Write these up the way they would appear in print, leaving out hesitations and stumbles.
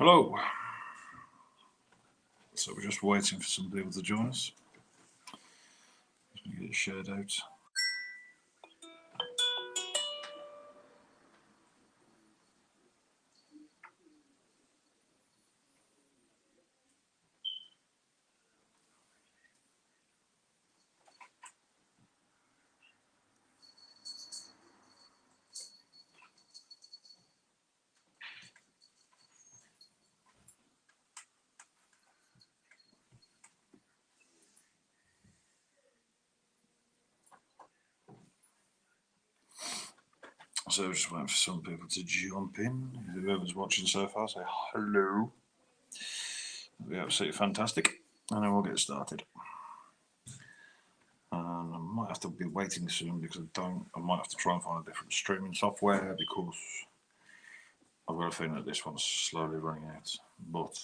Hello. So we're just waiting for some people to join us. Let me get it shared out. So we're just waiting for some people to jump in. Whoever's watching so far, say hello. It'll be absolutely fantastic. And then we'll get started. And I might have to be waiting soon because I might have to try and find a different streaming software because I've got a feeling that this one's slowly running out. But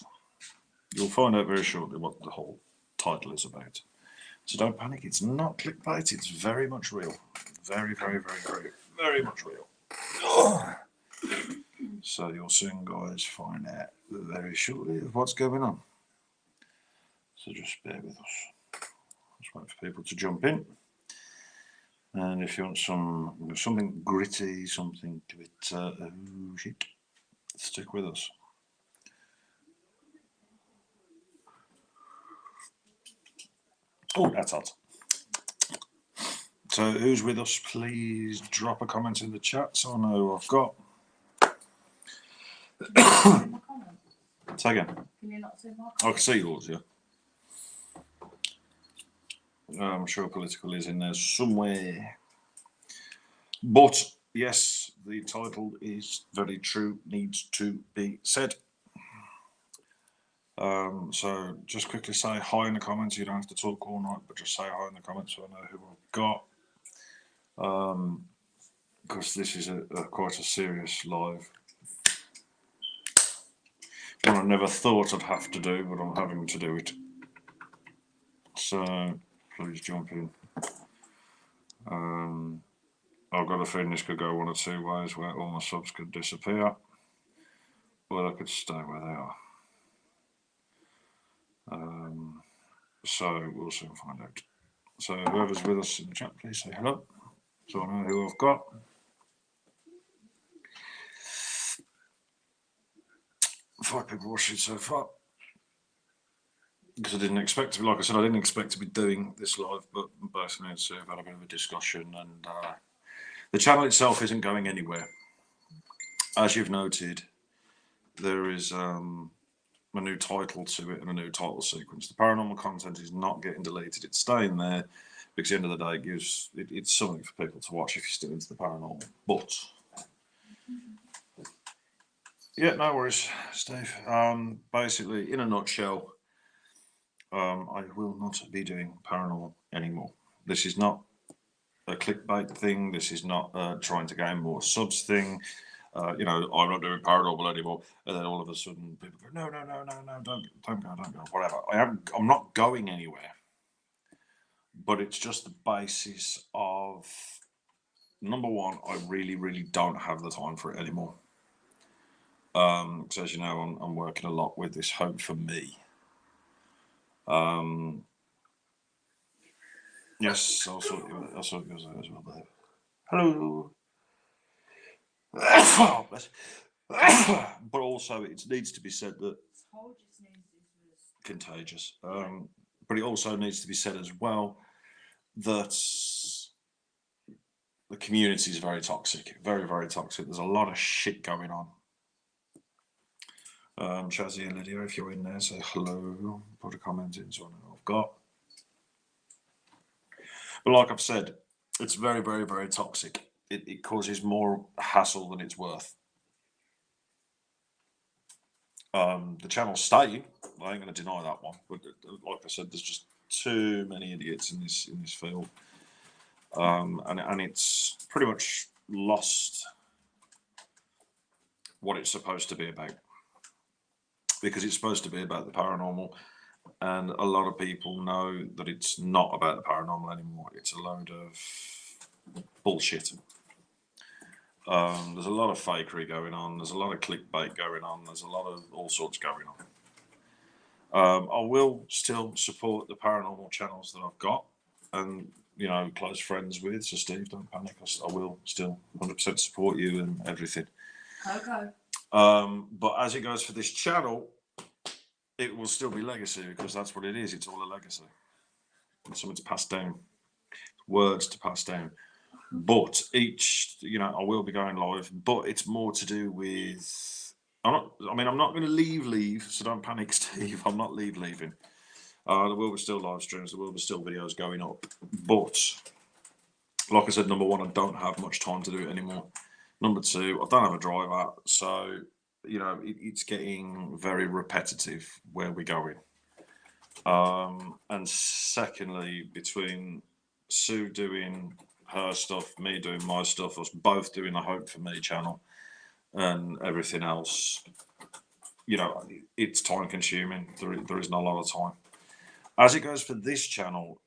you'll find out very shortly what the whole title is about. So don't panic, it's not clickbait, it's very much real. Very, very, very, very, very much real. So you'll soon, guys, find out very shortly of what's going on. So just bear with us. Just wait for people to jump in. And if you want something gritty, something a bit shit, stick with us. Oh, that's hot. So who's with us? Please drop a comment in the chat so I know who I've got. Say again. Can you not see my I can see yours, yeah. I'm sure political is in there somewhere. But yes, the title is very true, needs to be said. So just quickly say hi in the comments. You don't have to talk all night, but just say hi in the comments so I know who I've got. Because this is quite a serious live. One I never thought I'd have to do, but I'm having to do it. So please jump in. I've got a feeling this could go one or two ways where all my subs could disappear, or they could stay where they are. So we'll soon find out. So whoever's with us in the chat, please say hello, so I know who I've got. 5 people watching so far. Because I didn't expect to be, like I said, I didn't expect to be doing this live, but basically it's had a bit of a discussion, and the channel itself isn't going anywhere. As you've noted, there is a new title to it and a new title sequence. The paranormal content is not getting deleted; it's staying there because at the end of the day, it's something for people to watch if you're still into the paranormal. But yeah, no worries, Steve. Basically, in a nutshell, I will not be doing paranormal anymore. This is not a clickbait thing. This is not trying to gain more subs thing. I'm not doing paranormal anymore. And then all of a sudden, people go, no, don't go, whatever. I'm not going anywhere. But it's just the basis of, number one, I really, really don't have the time for it anymore. Because as you know, I'm working a lot with this Hope for Me. Yes, I'll sort yours out as well, babe. Hello. But also, it needs to be said that contagious. But it also needs to be said as well that the community is very toxic, very, very toxic. There's a lot of shit going on. Chazzy and Lydia, if you're in there, say hello. Put a comment in so I know I've got. But like I've said, it's very, very, very toxic. It causes more hassle than it's worth. The channel's staying. I ain't going to deny that one. But like I said, there's just too many idiots in this field, and it's pretty much lost what it's supposed to be about, because it's supposed to be about the paranormal, and a lot of people know that it's not about the paranormal anymore. It's a load of bullshit. There's a lot of fakery going on. There's a lot of clickbait going on. There's a lot of all sorts going on. I will still support the paranormal channels that I've got and, close friends with. So, Steve, don't panic. I will still 100% support you and everything. Okay. But as it goes for this channel, it will still be legacy because that's what it is. It's all a legacy. It's something to pass down, words to pass down. But each, I will be going live, but it's more to do with. I'm not going to leave, so don't panic, Steve. I'm not leaving. There will be still live streams, there will be still videos going up. But, like I said, number one, I don't have much time to do it anymore. Number two, I don't have a driver, so, it's getting very repetitive where we're going. And secondly, between Sue doing her stuff, me doing my stuff, us both doing the Hope for Me channel and everything else, it's time consuming. There isn't a lot of time. As it goes for this channel,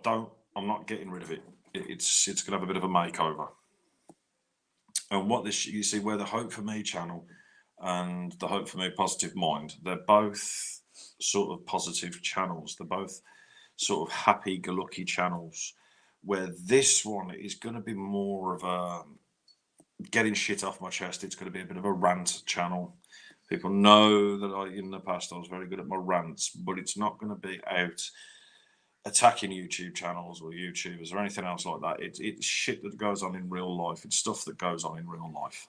I'm not getting rid of it. It's going to have a bit of a makeover. And what you see where the Hope for Me channel and the Hope for Me Positive Mind, they're both sort of positive channels. They're both sort of happy-go-lucky channels, where this one is going to be more of a getting shit off my chest. It's going to be a bit of a rant channel. People know that in the past I was very good at my rants, but it's not going to be out attacking YouTube channels or YouTubers or anything else like that. It's shit that goes on in real life. It's stuff that goes on in real life.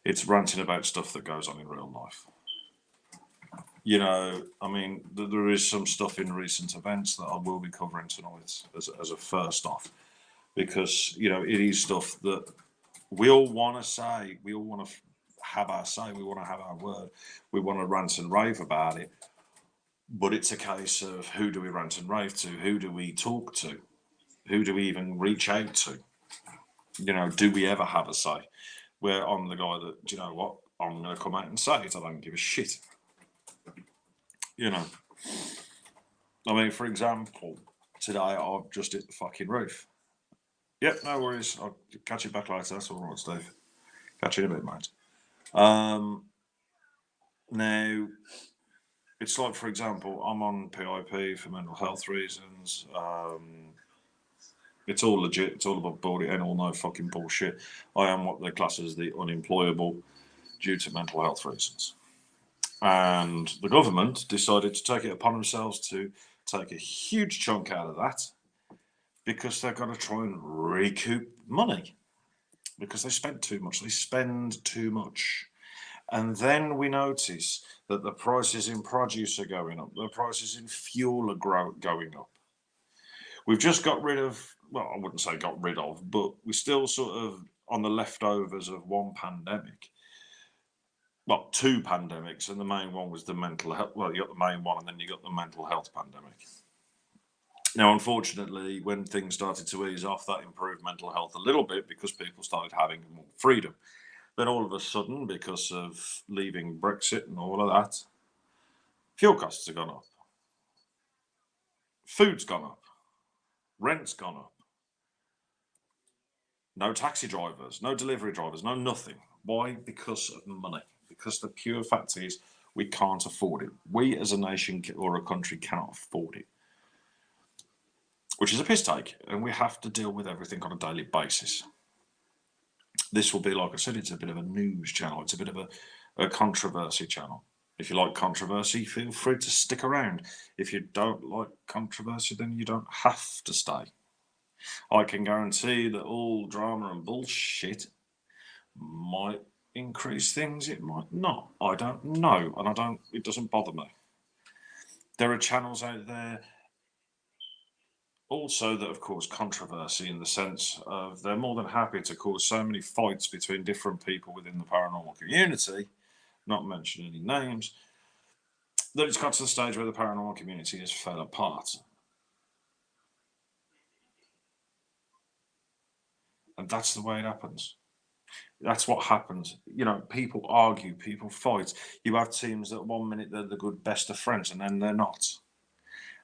It's ranting about stuff that goes on in real life. There is some stuff in recent events that I will be covering tonight as a first off, because it is stuff that we all want to say. We all want to have our say. We want to have our word. We want to rant and rave about it. But it's a case of who do we rant and rave to? Who do we talk to? Who do we even reach out to? Do we ever have a say? Where I'm the guy that, do you know what? I'm going to come out and say it. I don't give a shit. For example, today I've just hit the fucking roof. Yep, no worries. I'll catch you back later. That's all right, Steve. Catch you in a bit, mate. Now, it's like, for example, I'm on PIP for mental health reasons. It's all legit. It's all above board. It ain't all no fucking bullshit. I am what they class as the unemployable due to mental health reasons. And the government decided to take it upon themselves to take a huge chunk out of that because they've got to try and recoup money because they spent too much. They spend too much. And then we notice that the prices in produce are going up. The prices in fuel are going up. We've just got rid of, well, I wouldn't say got rid of, but we're still sort of on the leftovers of one pandemic. Well, two pandemics, and the main one was the mental health. Well, you got the main one, and then you got the mental health pandemic. Now, unfortunately, when things started to ease off, that improved mental health a little bit because people started having more freedom. Then all of a sudden, because of leaving Brexit and all of that, fuel costs have gone up. Food's gone up. Rent's gone up. No taxi drivers, no delivery drivers, no nothing. Why? Because of money. Because the pure fact is we can't afford it. We as a nation or a country cannot afford it. Which is a piss take, and we have to deal with everything on a daily basis. This will be, like I said, it's a bit of a news channel. It's a bit of a controversy channel. If you like controversy, feel free to stick around. If you don't like controversy, then you don't have to stay. I can guarantee that all drama and bullshit might increase things, it might not. I don't know, and it doesn't bother me. There are channels out there also that have caused controversy in the sense of they're more than happy to cause so many fights between different people within the paranormal community, not mention any names, that it's got to the stage where the paranormal community has fell apart. And that's the way it happens. That's what happens. People argue, people fight. You have teams that 1 minute they're the good best of friends and then they're not.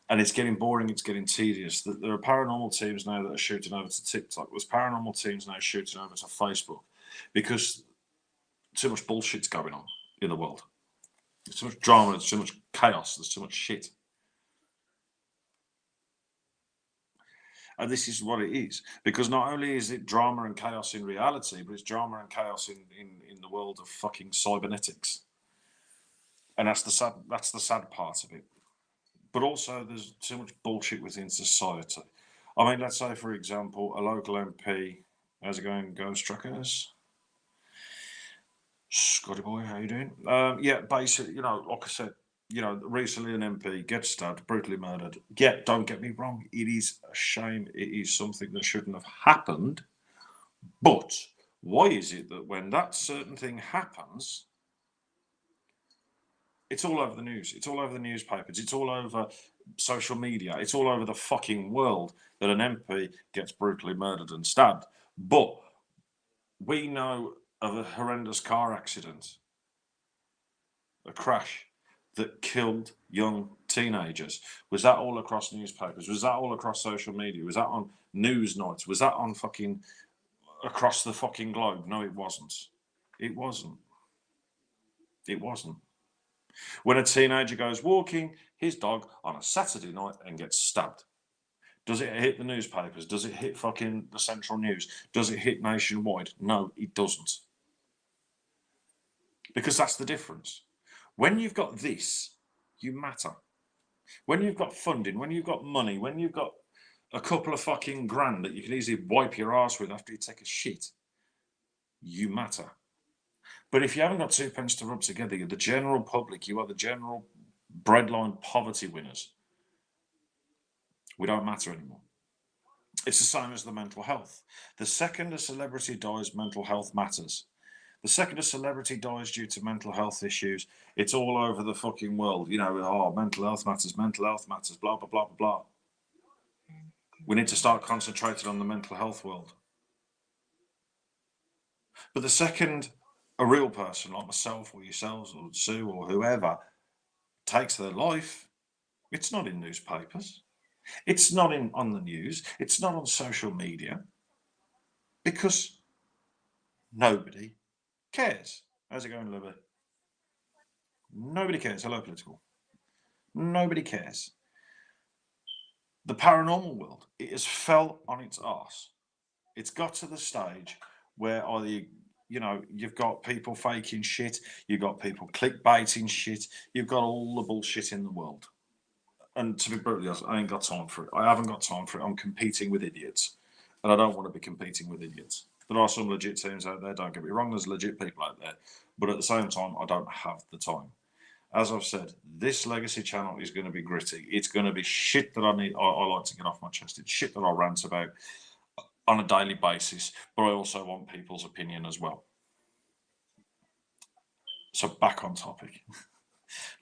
And it's getting boring, it's getting tedious. There are paranormal teams now that are shooting over to TikTok. There's paranormal teams now shooting over to Facebook because too much bullshit's going on in the world. There's too much drama, there's too much chaos, there's too much shit. And this is what it is. Because not only is it drama and chaos in reality, but it's drama and chaos in the world of fucking cybernetics. And that's the sad part of it. But also there's too much bullshit within society. I mean, let's say, for example, a local MP, how's it going, Ghost Trackers? Scotty boy, how you doing? Yeah, basically, like I said, recently an MP gets stabbed, brutally murdered. Yeah, don't get me wrong, it is a shame. It is something that shouldn't have happened. But why is it that when that certain thing happens, it's all over the news, it's all over the newspapers, it's all over social media, it's all over the fucking world that an MP gets brutally murdered and stabbed? But we know of a horrendous car accident, a crash that killed young teenagers. Was that all across newspapers? Was that all across social media? Was that on news nights? Was that on fucking across the fucking globe? No, it wasn't. It wasn't. It wasn't. When a teenager goes walking his dog on a Saturday night and gets stabbed, does it hit the newspapers? Does it hit fucking the central news? Does it hit nationwide? No, it doesn't. Because that's the difference. When you've got this, you matter. When you've got funding, when you've got money, when you've got a couple of fucking grand that you can easily wipe your ass with after you take a shit, you matter. But if you haven't got two pence to rub together, you're the general public, you are the general breadline poverty winners. We don't matter anymore. It's the same as the mental health. The second a celebrity dies, mental health matters. The second a celebrity dies due to mental health issues, it's all over the fucking world. Mental health matters, blah, blah, blah, blah, blah. We need to start concentrating on the mental health world. But the second a real person like myself or yourselves or Sue or whoever takes their life, it's not in newspapers. It's not on the news. It's not on social media. Because nobody cares. How's it going, Libby? Nobody cares. Hello, political. Nobody cares. The paranormal world, it has fell on its arse. It's got to the stage where either you've got people faking shit, you've got people clickbaiting shit, you've got all the bullshit in the world. And to be brutally honest, I ain't got time for it. I haven't got time for it. I'm competing with idiots, and I don't want to be competing with idiots. There are some legit teams out there, don't get me wrong, there's legit people out there, but at the same time, I don't have the time. As I've said, this legacy channel is going to be gritty. It's going to be shit that I like to get off my chest. It's shit that I rant about on a daily basis, but I also want people's opinion as well. So back on topic.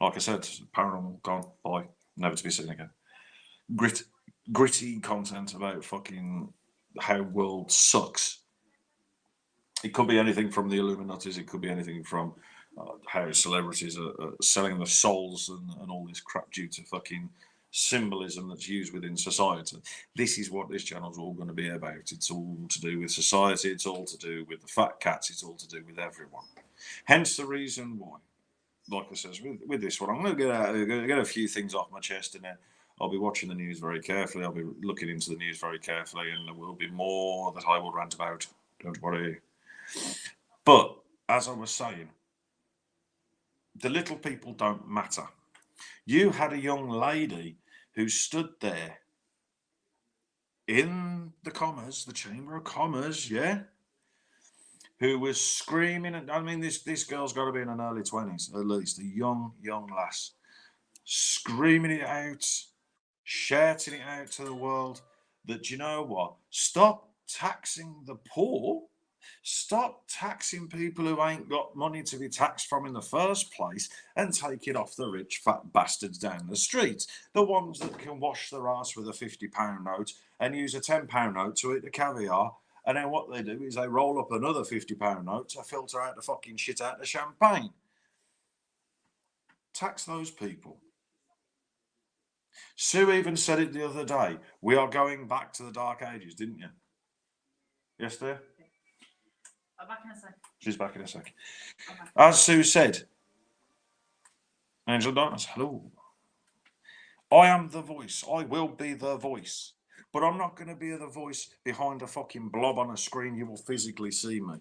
Like I said, paranormal gone, bye, never to be seen again. Gritty content about fucking how world sucks. It could be anything from the Illuminatis. It could be anything from how celebrities are selling their souls and all this crap due to fucking symbolism that's used within society. This is what this channel's all going to be about. It's all to do with society. It's all to do with the fat cats. It's all to do with everyone. Hence the reason why, like I said, with this one, I'm going to get a few things off my chest, and then I'll be watching the news very carefully. I'll be looking into the news very carefully, and there will be more that I will rant about. Don't worry. But as I was saying, the little people don't matter. You had a young lady who stood there in the Chamber of Commerce, yeah, who was screaming. I mean, this girl's got to be in her early 20s, at least, a young lass, screaming it out, shouting it out to the world that, you know what, stop taxing the poor. Stop taxing people who ain't got money to be taxed from in the first place and take it off the rich fat bastards down the street. The ones that can wash their ass with a £50 note and use a £10 note to eat the caviar. And then what they do is they roll up another £50 note to filter out the fucking shit out of champagne. Tax those people. Sue even said it the other day. We are going back to the dark ages, didn't you? Yes, dear? I'm back in a sec. She's back in a sec. As Sue said, Angel Darkness, hello. I am the voice. I will be the voice. But I'm not going to be the voice behind a fucking blob on a screen. You will physically see me.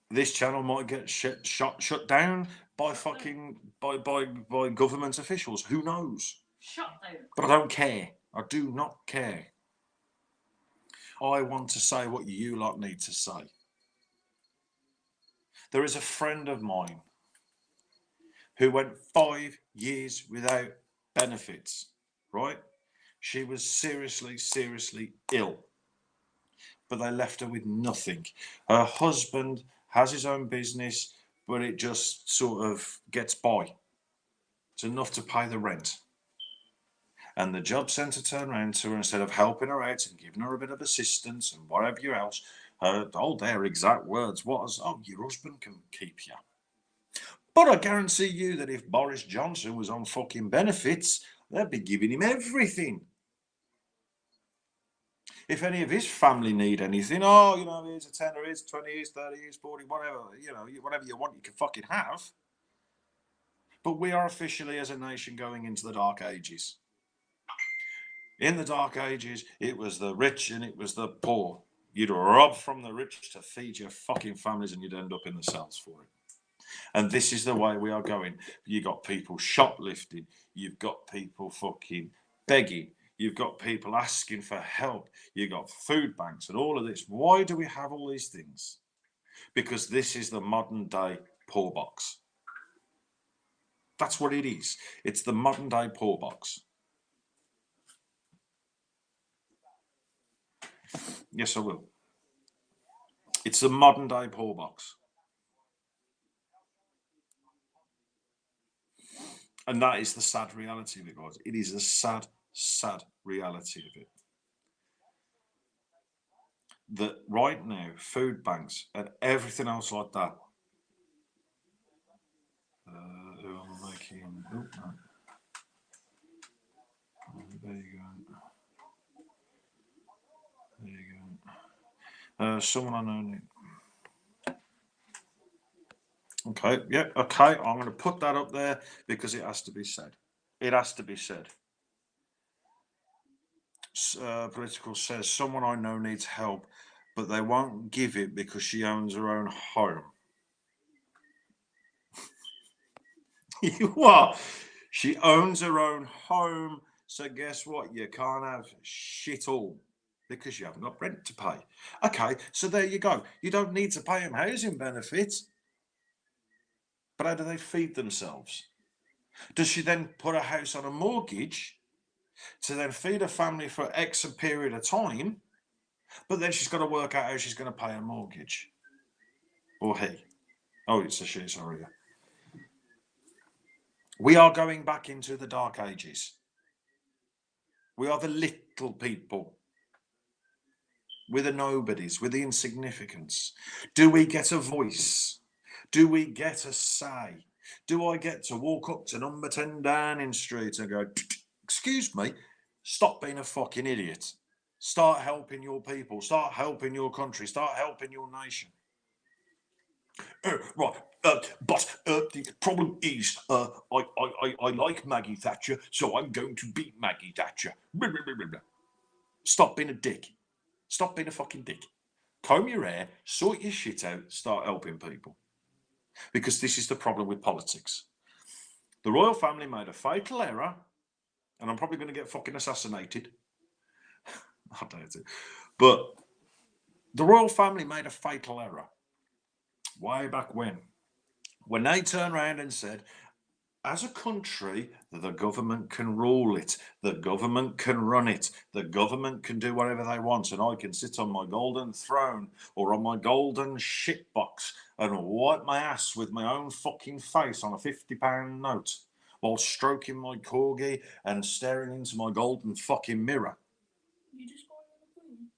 This channel might get shut down by fucking by government officials. Who knows? Shut down. But I don't care. I do not care. I want to say what you lot need to say. There is a friend of mine who went 5 years without benefits, right? She was seriously, seriously ill, but they left her with nothing. Her husband has his own business, but it just sort of gets by. It's enough to pay the rent. And the job centre turned around to her, instead of helping her out and giving her a bit of assistance and whatever else, their exact words was, "Oh, your husband can keep you." But I guarantee you that if Boris Johnson was on fucking benefits, they'd be giving him everything. If any of his family need anything, here's a tenner, here's 20, here's 30, here's 40, whatever, whatever you want, you can fucking have. But we are officially, as a nation, going into the dark ages. In the dark ages, it was the rich and it was the poor. You'd rob from the rich to feed your fucking families, and you'd end up in the cells for it. And this is the way we are going. You got people shoplifting. You've got people fucking begging. You've got people asking for help. You've got food banks and all of this. Why do we have all these things? Because this is the modern day poor box. That's what it is. It's the modern day poor box. Yes, I will. It's the modern day poor box. And that is the sad reality of it, guys. It is a sad, sad reality of it. That right now, food banks and everything else like that. Who am I making? Oh, no. There you go. There you go. Someone I know. Okay, yeah, okay. I'm going to put that up there because it has to be said. It has to be said. Political says someone I know needs help, but they won't give it because she owns her own home. What? She owns her own home, so guess what? You can't have shit all because you haven't got rent to pay. Okay, so there you go. You don't need to pay them housing benefits. But how do they feed themselves? Does she then put a house on a mortgage to then feed a family for X period of time? But then she's got to work out how she's going to pay a mortgage. Or he. Oh, it's a she, sorry. We are going back into the dark ages. We are the little people. We're the nobodies. We're the insignificants. Do we get a voice? Do we get a say? Do I get to walk up to number 10 Downing Street and go, "Excuse me, stop being a fucking idiot. Start helping your people. Start helping your country. Start helping your nation." Right, but the problem is, I like Maggie Thatcher, so I'm going to beat Maggie Thatcher. Stop being a dick. Stop being a fucking dick. Comb your hair, sort your shit out, start helping people. Because this is the problem with politics. The royal family made a fatal error, and I'm probably going to get fucking assassinated. I doubt it. But the royal family made a fatal error way back when they turned around and said, as a country, the government can rule it, the government can run it, the government can do whatever they want, and I can sit on my golden throne or on my golden shitbox and wipe my ass with my own fucking face on a £50 note while stroking my corgi and staring into my golden fucking mirror. You just got the queen.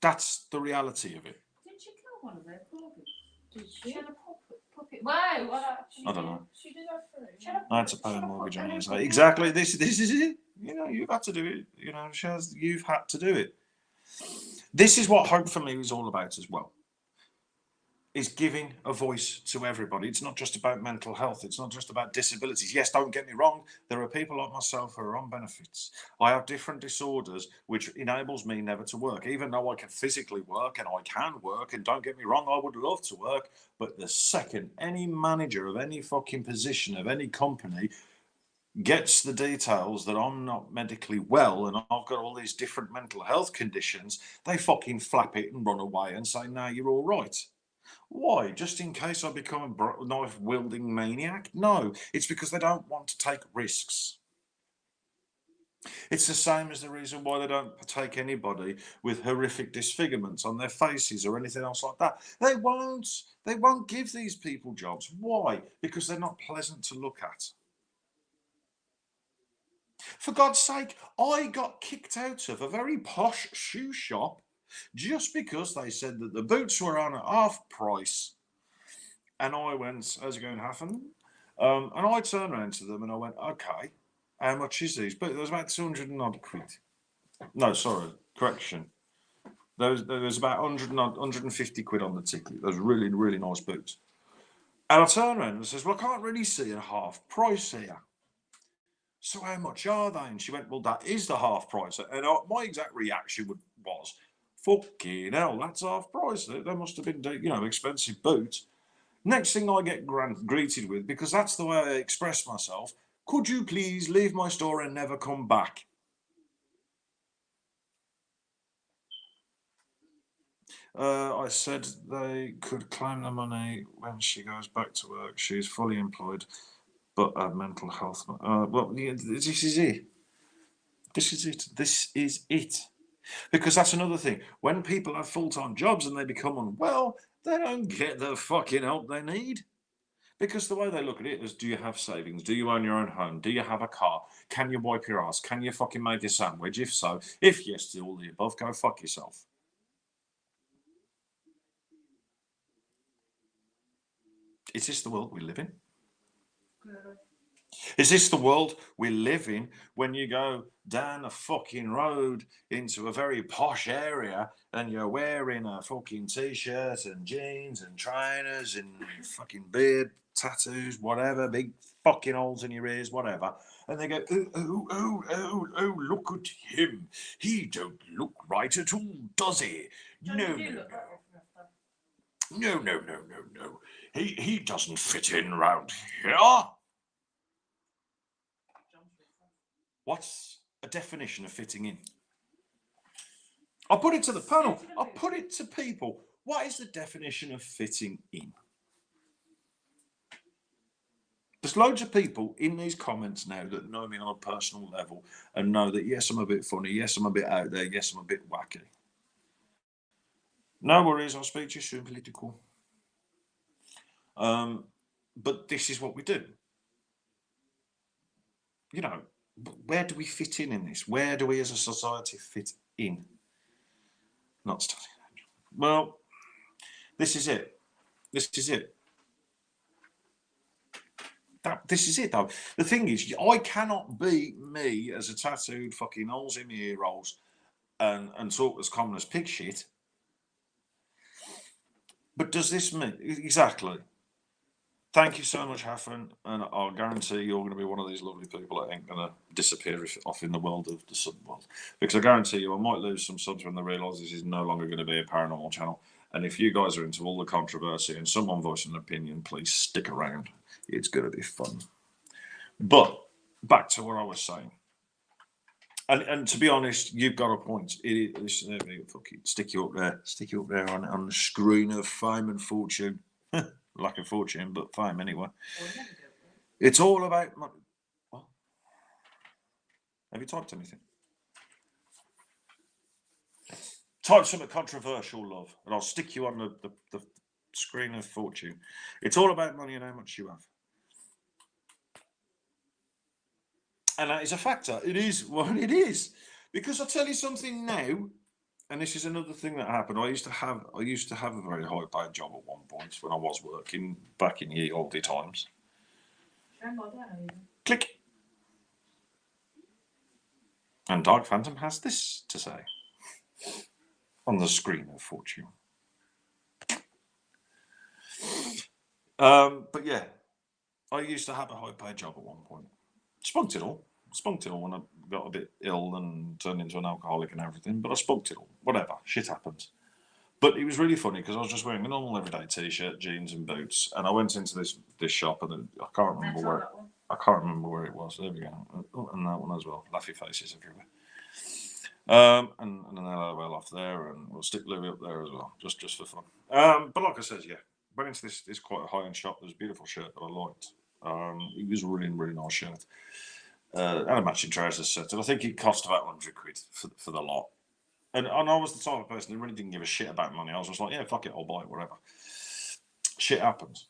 That's the reality of it. Did she kill one of their corgis? Did she? She had a puppet. Wow, I don't know. She did that for it. I had to pay a mortgage on it. Exactly. This is it. You've had to do it. You know, Shaz, you've had to do it. This is what Hope for Me is all about as well. Is giving a voice to everybody. It's not just about mental health. It's not just about disabilities. Yes, don't get me wrong. There are people like myself who are on benefits. I have different disorders, which enables me never to work, even though I can physically work and I can work. And don't get me wrong, I would love to work. But the second any manager of any fucking position of any company gets the details that I'm not medically well and I've got all these different mental health conditions, they fucking flap it and run away and say, no, you're all right. Why? Just in case I become a knife wielding maniac? No, it's because they don't want to take risks. It's the same as the reason why they don't take anybody with horrific disfigurements on their faces or anything else like that. They won't. They won't give these people jobs. Why? Because they're not pleasant to look at. For God's sake, I got kicked out of a very posh shoe shop just because they said that the boots were on at half price. And I went, how's it going to happen? And I turned around to them and I went, okay, how much is these? But there was about 200 and odd quid. No, sorry, correction. There was about 150 quid on the ticket. Those really, really nice boots. And I turned around and says, well, I can't really see a half price here. So how much are they? And she went, well, that is the half price. And my exact reaction was, fucking hell, that's half price. They must have been, expensive boots. Next thing I get greeted with, because that's the way I express myself, could you please leave my store and never come back? I said they could claim the money when she goes back to work. She's fully employed, but mental health. Well, yeah, this is it. This is it. This is it. Because that's another thing. When people have full-time jobs and they become unwell, they don't get the fucking help they need. Because the way they look at it is, do you have savings? Do you own your own home? Do you have a car? Can you wipe your ass? Can you fucking make a sandwich? If so, if yes to all the above, go fuck yourself. Is this the world we live in? Is this the world we live in when you go down a fucking road into a very posh area and you're wearing a fucking t-shirt and jeans and trainers and fucking beard, tattoos, whatever, big fucking holes in your ears, whatever. And they go, oh, look at him. He don't look right at all, does he? No. He doesn't fit in round here. What's a definition of fitting in? I'll put it to the panel. I'll put it to people. What is the definition of fitting in? There's loads of people in these comments now that know me on a personal level and know that, yes, I'm a bit funny. Yes, I'm a bit out there. Yes, I'm a bit wacky. No worries. I'll speak to you soon, political. But this is what we do. You know, where do we fit in this? Where do we as a society fit in? Not studying. Well, this is it. This is it. This is it, though. The thing is, I cannot be me as a tattooed fucking holes in my ear rolls and talk as common as pig shit. But does this mean exactly? Thank you so much, Haffen, and I'll guarantee you're going to be one of these lovely people that ain't going to disappear off in the world of the sub world. Because I guarantee you, I might lose some subs when they realise this is no longer going to be a paranormal channel. And if you guys are into all the controversy and someone voicing an opinion, please stick around. It's going to be fun. But back to what I was saying. And to be honest, you've got a point. Stick you up there on the screen of fame and fortune. Lack of fortune, but fame anyway. It's all about money. What? Have you typed anything? Type something controversial, love, and I'll stick you on the screen of fortune. It's all about money and how much you have. And that is a factor. It is. Well, it is. Because I'll tell you something now, and this is another thing that happened. I used to have a very high paid job at one point when I was working back in ye olde times. Click. And Dark Phantom has this to say on the screen of fortune. But yeah, I used to have a high-paid job at one point. Spunked it all. Spunked it all when I got a bit ill and turned into an alcoholic and everything. But I spunked it all. Whatever. Shit happens. But it was really funny because I was just wearing a normal everyday t-shirt, jeans, and boots, and I went into this shop and I can't remember where it was. There we go. Oh, and that one as well. Laughy faces everywhere. And an LOL off there, and we'll stick Louis up there as well, just for fun. But like I said, yeah, went into this quite a high-end shop. There was a beautiful shirt that I liked. It was a really, really nice shirt. And a matching trousers set, and I think it cost about £100 for the lot. And I was the type of person who really didn't give a shit about money. I was just like, yeah, fuck it, I'll buy it, whatever. Shit happens.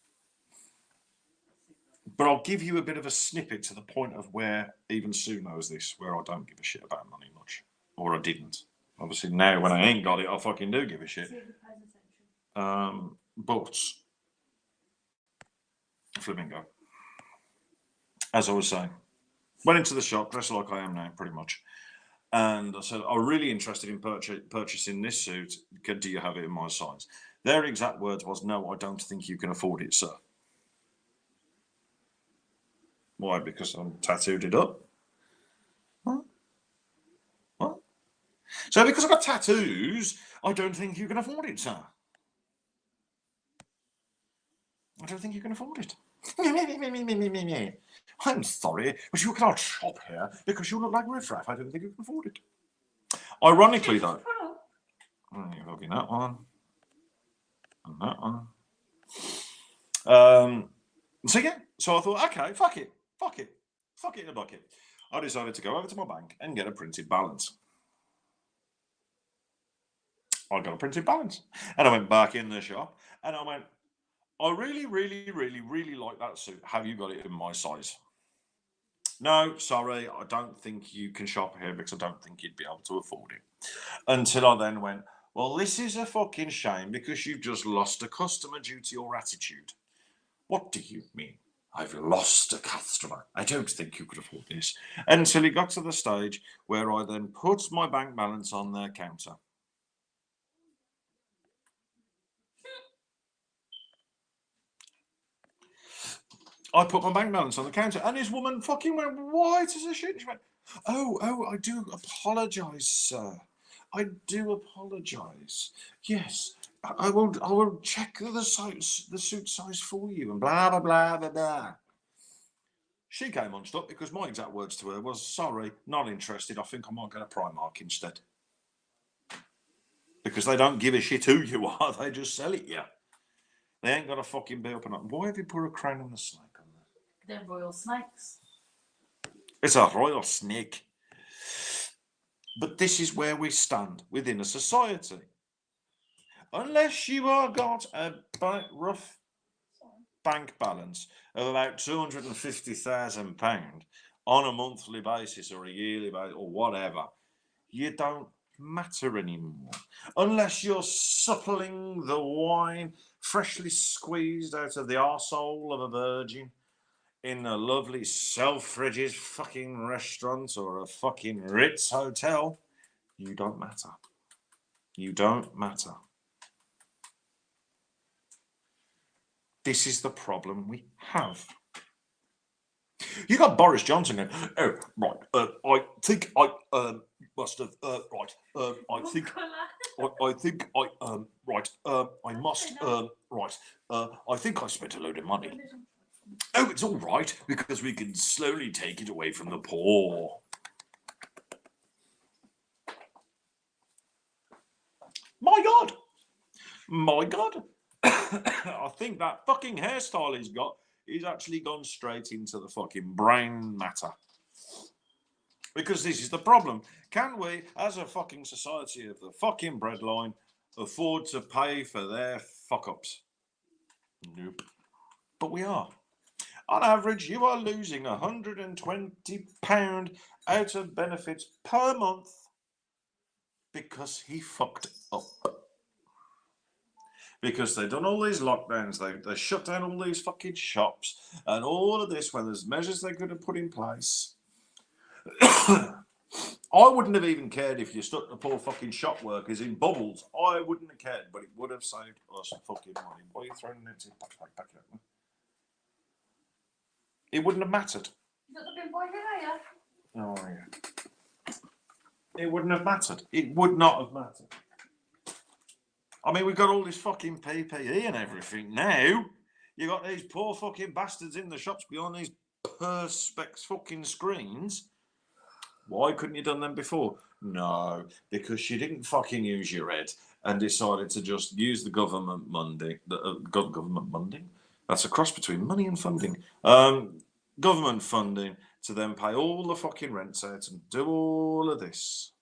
But I'll give you a bit of a snippet to the point of where even Sue knows this, where I don't give a shit about money much. Or I didn't. Obviously now when I ain't got it, I fucking do give a shit. But Flamingo. As I was saying, went into the shop, dressed like I am now, pretty much. And I said, I'm really interested in purchasing this suit. Do you have it in my size? Their exact words was, no, I don't think you can afford it, sir. Why? Because I'm tattooed it up? What? What? So because I've got tattoos, I don't think you can afford it, sir. I don't think you can afford it. I'm sorry, but you cannot shop here because you look like riffraff. I don't think you can afford it. Ironically, though, you're looking at that one and that one. So yeah, so I thought, okay, fuck it in a bucket. I decided to go over to my bank and get a printed balance. I got a printed balance, and I went back in the shop, and I went, I really, really, really, really like that suit. Have you got it in my size? No, sorry, I don't think you can shop here because I don't think you'd be able to afford it. Until I then went, well, this is a fucking shame because you've just lost a customer due to your attitude. What do you mean? I've lost a customer. I don't think you could afford this. Until it got to the stage where I then put my bank balance on their counter. I put my bank balance on the counter, and this woman fucking went white as a shit. She went, "Oh, I do apologise, sir. I do apologise. Yes, I will check the suit size for you," and blah blah blah blah blah. She came unstuck because my exact words to her was, "Sorry, not interested. I think I might get a Primark instead." Because they don't give a shit who you are; they just sell it you. They ain't got a fucking be up and up. Why have you put a crown on the snake on there? They're royal snakes. It's a royal snake. But this is where we stand within a society. Unless you are got a rough bank balance of about £250,000 on a monthly basis or a yearly basis or whatever, you don't matter anymore. Unless you're suppling the wine freshly squeezed out of the arsehole of a virgin in a lovely Selfridges fucking restaurant or a fucking Ritz hotel, you don't matter. You don't matter. This is the problem we have. You got Boris Johnson going, oh, right, I think I must have, right, I think I think I spent a load of money. Oh, it's all right, because we can slowly take it away from the poor. My God. I think that fucking hairstyle he's got is actually gone straight into the fucking brain matter. Because this is the problem. Can we, as a fucking society of the fucking breadline, afford to pay for their fuck-ups? Nope. But we are. On average, you are losing £120 out of benefits per month because he fucked up. Because they've done all these lockdowns, they shut down all these fucking shops and all of this when there's measures they could have put in place. I wouldn't have even cared if you stuck the poor fucking shop workers in bubbles. I wouldn't have cared, but it would have saved us fucking money. Why are you throwing it in? Back it up. It wouldn't have mattered. You got the bin boy here? Oh, yeah. It wouldn't have mattered. It would not have mattered. I mean, we've got all this fucking PPE and everything now. You got these poor fucking bastards in the shops behind these perspex fucking screens. Why couldn't you done them before? No, because you didn't fucking use your head and decided to just use the government funding. Government funding? That's a cross between money and funding. Government funding to then pay all the fucking rents out and do all of this.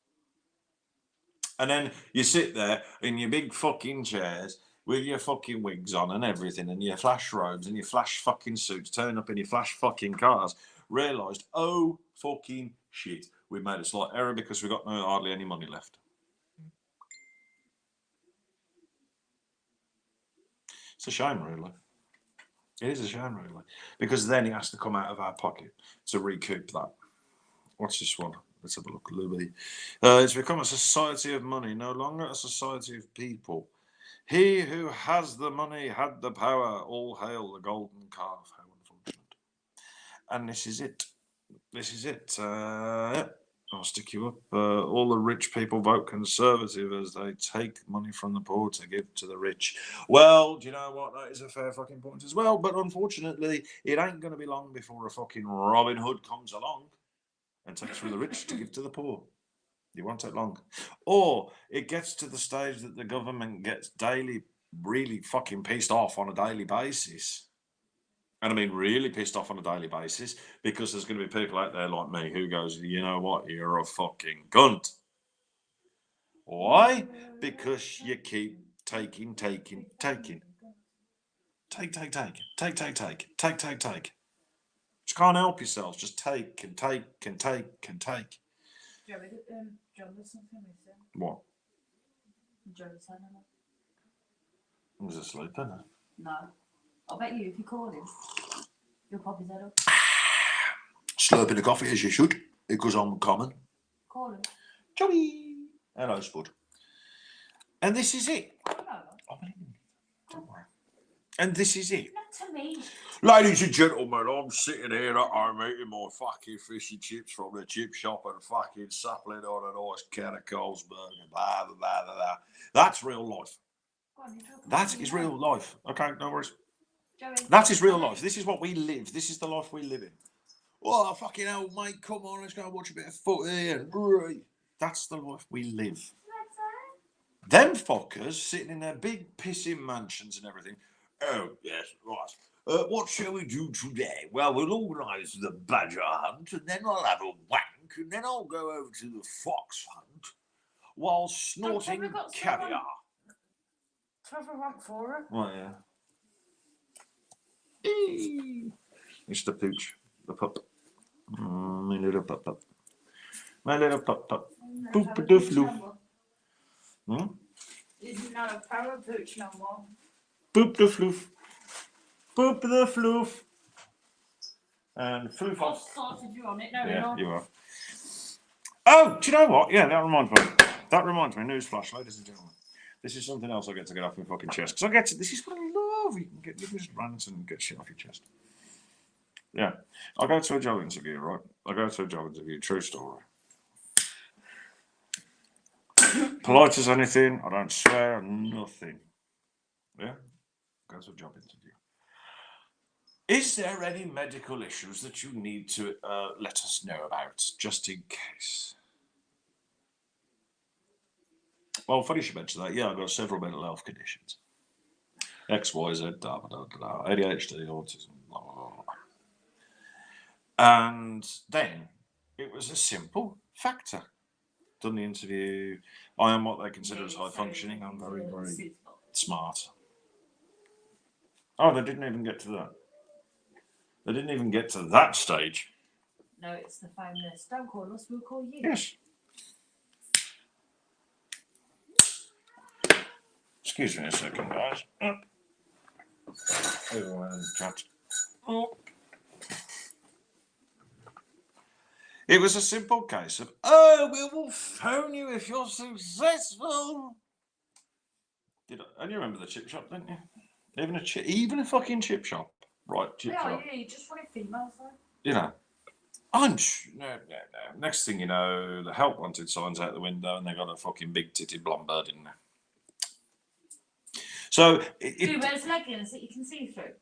And then you sit there in your big fucking chairs with your fucking wigs on and everything and your flash robes and your flash fucking suits, turn up in your flash fucking cars, realised, oh fucking shit, we made a slight error because we got hardly any money left. It's a shame, really. It is a shame, really. Because then it has to come out of our pocket to recoup that. What's this one? Let's have a look. Liberty. It's become a society of money, no longer a society of people. He who has the money had the power. All hail the golden calf. How unfortunate. And this is it. This is it. Yep. I'll stick you up. All the rich people vote Conservative as they take money from the poor to give to the rich. Well, do you know what? That is a fair fucking point as well. But unfortunately, it ain't going to be long before a fucking Robin Hood comes along and takes from the rich to give to the poor. You won't take long. Or it gets to the stage that the government gets daily, really fucking pissed off on a daily basis. And I mean really pissed off on a daily basis, because there's going to be people out there like me who goes, you know what, you're a fucking cunt. Why? Because you keep taking. Take. Just can't help yourselves. Just take and take and take and take. Joey, John, there's something missing. What? Joey's had enough. He was asleep, isn't he? No. I bet you, if you call him, you'll pop his head up. Slurping the coffee as you should, because I'm common. Call him. Joey! Hello, Spud. And this is it. Hello. Oh, don't worry. And this is it. Not to me. Ladies and gentlemen, I'm sitting here at home eating my fucking fish and chips from the chip shop and fucking suppling on a nice can of Carlsberg and blah, blah, blah, blah, blah. That's real life. Go on, you talk That about is me. real life. Okay, no worries. Joey. That is real life. This is what we live. This is the life we live in. Oh, fucking hell, mate, come on, let's go and watch a bit of footy. And great. That's the life we live. Them fuckers sitting in their big pissing mansions and everything. Oh, yes, right. What shall we do today? Well, we'll organise the badger hunt, and then I'll have a wank, and then I'll go over to the fox hunt while snorting probably got caviar. To have a rank for her. Oh, yeah. Mr. Pooch, the pup. My little pup. My little pup. Boop-a-doof-loof. Hmm? Isn't that a power pooch no more? Boop the floof. Boop the floof. And floof I've off. started you on it, no, Yeah, you are. Oh, do you know what? Yeah, that reminds me. Newsflash, ladies and gentlemen. This is something else I get to get off my fucking chest. Because I get to, this is what I love. You can just rant and get shit off your chest. Yeah. I go to a job interview, right? True story. Polite as anything. I don't swear, nothing. Yeah? Go to a job interview. Is there any medical issues that you need to let us know about, just in case? Well, funny you should mention that. Yeah, I've got several mental health conditions. X, Y, Z, ADHD, autism, blah, blah, blah. And then it was a simple factor. Done the interview. I am what they consider as high functioning. I'm very, very smart. Oh, they didn't even get to that. They didn't even get to that stage. No, it's the famous. Don't call us, we'll call you. Yes. Excuse me a second, guys. Everyone in the chat. Oh. It was a simple case of, oh, we will phone you if you're successful. And you remember the chip shop, don't you? Even a fucking chip shop, right? Chip shop. Yeah, you just wanted females though. You know, no. Next thing you know, the help wanted signs out the window, and they got a fucking big titted blonde bird in there. So Who wears leggings that you can see through?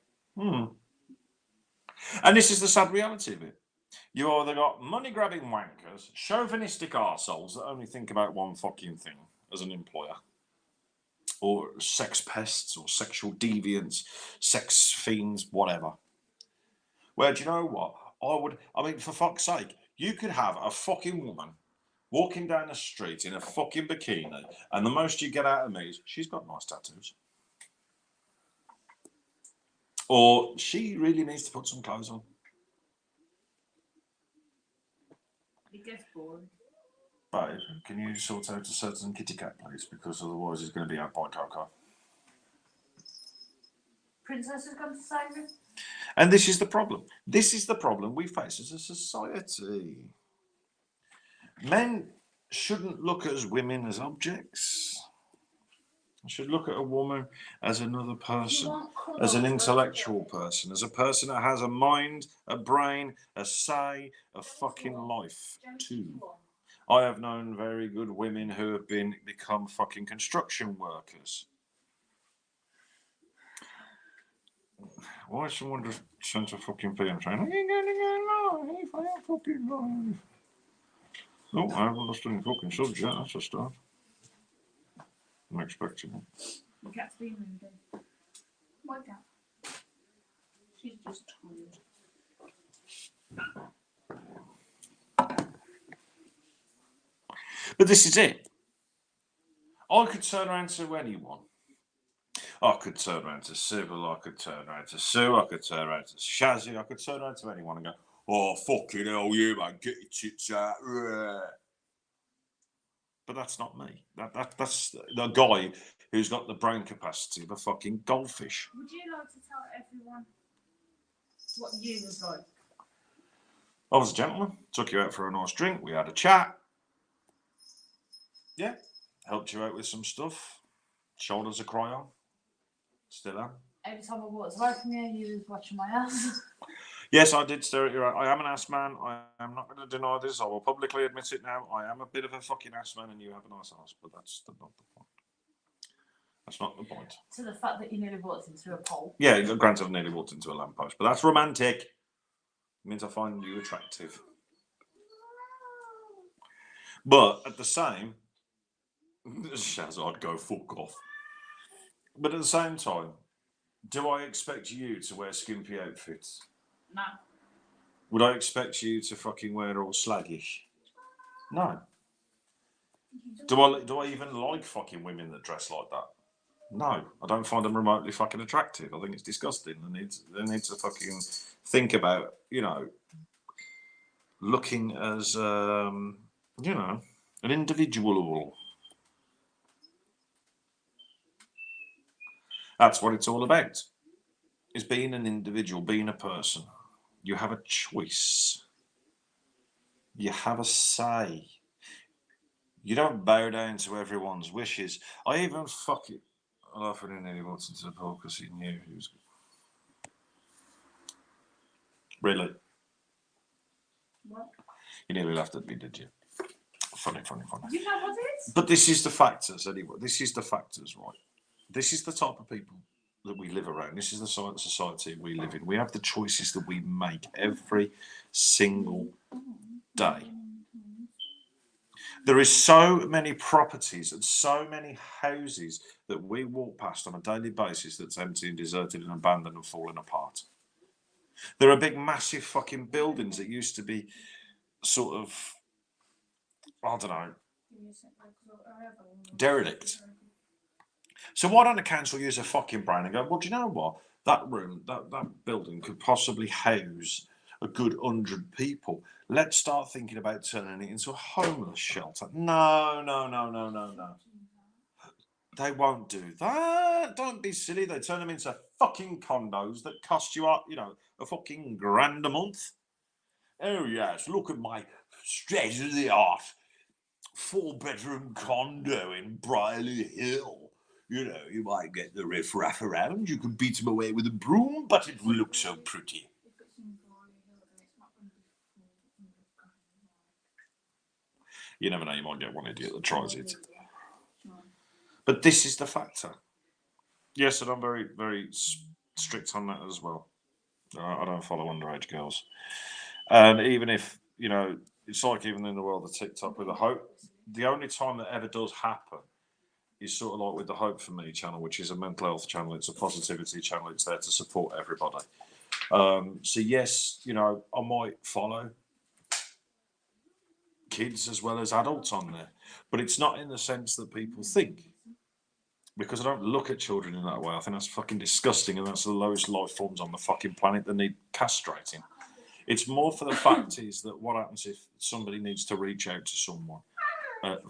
And this is the sad reality of it. You either got money-grabbing wankers, chauvinistic arseholes that only think about one fucking thing as an employer, or sex pests, or sexual deviants, sex fiends, whatever. Where, do you know what? For fuck's sake, you could have a fucking woman walking down the street in a fucking bikini, and the most you get out of me is, she's got nice tattoos. Or, she really needs to put some clothes on. It gets boring. Babe, can you sort out a certain kitty cat, please? Because otherwise it's going to be out by Coco. Princess has come to save him. And this is the problem. This is the problem we face as a society. Men shouldn't look at women as objects. They should look at a woman as another person, as an intellectual person, as a person that has a mind, a brain, a say, a fucking life too. I have known very good women who have become fucking construction workers. Why is someone just sent a fucking PM saying, "Are you going to go live? I am fucking live." Oh, I haven't lost any fucking subs yet. That's a start. I'm expecting it. The cat's been moving. My cat. She's just tired. But this is it. I could turn around to anyone. I could turn around to Sybil, I could turn around to Sue, I could turn around to Shazzy, I could turn around to anyone and go, "Oh, fucking hell, you, man, get your tits out." But that's not me. That's the guy who's got the brain capacity of a fucking goldfish. Would you like to tell everyone what you was like? I was a gentleman, took you out for a nice drink, we had a chat. Yeah, helped you out with some stuff. Shoulders a cry on. Still am. Every time I walked away from you, you was watching my ass. Yes, I did stare at you. I am an ass man. I am not going to deny this. I will publicly admit it now. I am a bit of a fucking ass man, and you have a nice ass, but that's not the point. That's not the point. To the fact that you nearly walked into a pole. Yeah, granted, I nearly walked into a lamppost, but that's romantic. It means I find you attractive. But at the same, Shaz, I'd go fuck off. But at the same time, do I expect you to wear skimpy outfits? No. Would I expect you to fucking wear all slaggish? No. Do I even like fucking women that dress like that? No. I don't find them remotely fucking attractive. I think it's disgusting. They need to fucking think about, looking as, an individual. That's what it's all about. Is being an individual, being a person. You have a choice. You have a say. You don't bow down to everyone's wishes. I even I offered in nearly walked into the pool because he knew he was. Really? What? You nearly laughed at me, did you? Funny. You know what it is? But this is the factors, anyway. This is the factors, right? This is the type of people that we live around. This is the society we live in. We have the choices that we make every single day. There is so many properties and so many houses that we walk past on a daily basis that's empty and deserted and abandoned and falling apart. There are big, massive fucking buildings that used to be sort of, I don't know, derelict. So why don't the council use a fucking brain and go, well, do you know what? That room, that building could possibly house a good 100 people. Let's start thinking about turning it into a homeless shelter. No. They won't do that. Don't be silly. They turn them into fucking condos that cost you, a fucking grand a month. Oh, yes, look at my state of the art 4-bedroom condo in Brierley Hill. You know, you might get the riff-raff around, you can beat them away with a broom, but it will look so pretty. If it's in Brierley Hill, then it's not going to be 400 grand. You never know, you might get one idiot that tries it. Sure. But this is the factor. Yes, and I'm very, very strict on that as well. I don't follow underage girls. And even if, you know, it's like even in the world of TikTok with the Hope, the only time that ever does happen is sort of like with the Hope for Me channel, which is a mental health channel. It's a positivity channel. It's there to support everybody. So yes, you know, I might follow kids as well as adults on there, but it's not in the sense that people think. Because I don't look at children in that way. I think that's fucking disgusting, and that's the lowest life forms on the fucking planet that need castrating. It's more for the fact is that what happens if somebody needs to reach out to someone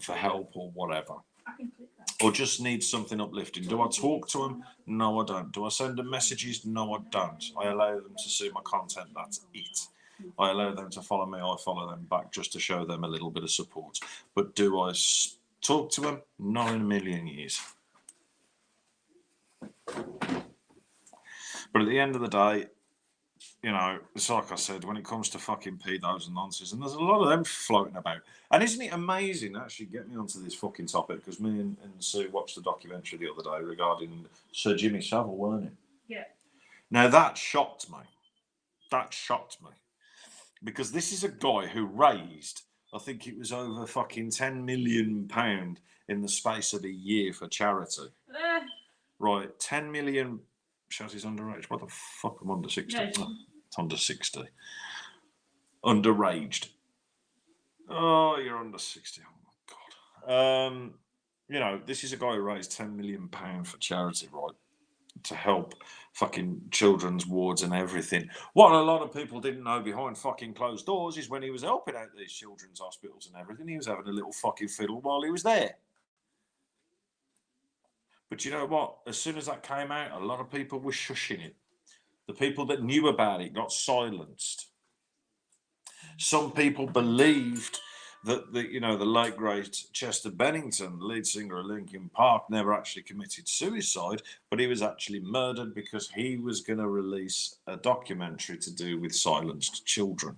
for help or whatever, I can click that. or just needs something uplifting. Do I talk to them? No, I don't. Do I send them messages? No, I don't. I allow them to see my content. That's it. I allow them to follow me. I follow them back just to show them a little bit of support. But do I talk to them? Not in a million years. But at the end of the day, you know, it's like I said, when it comes to fucking pedos and nonsense, and there's a lot of them floating about. And isn't it amazing, actually, get me onto this fucking topic, because me and Sue watched the documentary the other day regarding Sir Jimmy Savile, weren't it? Yeah. Now, that shocked me. That shocked me. Because this is a guy who raised, I think it was over fucking £10 million in the space of a year for charity. Right, 10 million. Shazzy's underage. What the fuck? I'm under 60. No. It's under 60. Underaged. Oh, you're under 60. Oh my god. You know, this is a guy who raised £10 million for charity, right? To help fucking children's wards and everything. What a lot of people didn't know behind fucking closed doors is when he was helping out these children's hospitals and everything, he was having a little fucking fiddle while he was there. But you know what? As soon as that came out, a lot of people were shushing it. The people that knew about it got silenced. Some people believed that the late great Chester Bennington, the lead singer of Linkin Park, never actually committed suicide, but he was actually murdered because he was going to release a documentary to do with silenced children.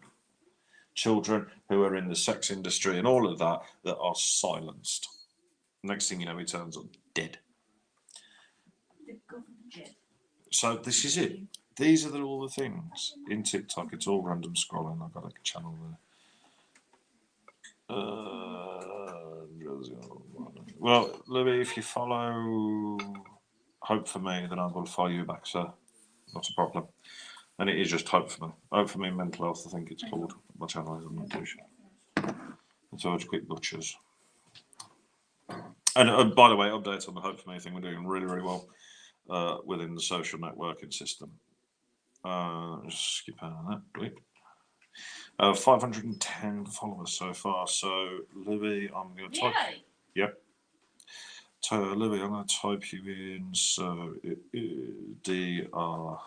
Children who are in the sex industry and all of that are silenced. Next thing you know, he turns up dead. So this is it. These are all the things in TikTok. It's all random scrolling. I've got a channel there. Well, Louis, if you follow Hope for Me, then I will follow you back, sir. Not a problem. And it is just Hope for Me. Hope for Me Mental Health, I think it's called. My channel is on the douche. It's always quick butchers. And by the way, updates on the Hope for Me thing. We're doing really, really well within the social networking system. Just skip out on that. Wait. 510 followers so far. So, Libby, I'm going to type. Yep. So, Libby, I'm going to type you in. So, it is DR.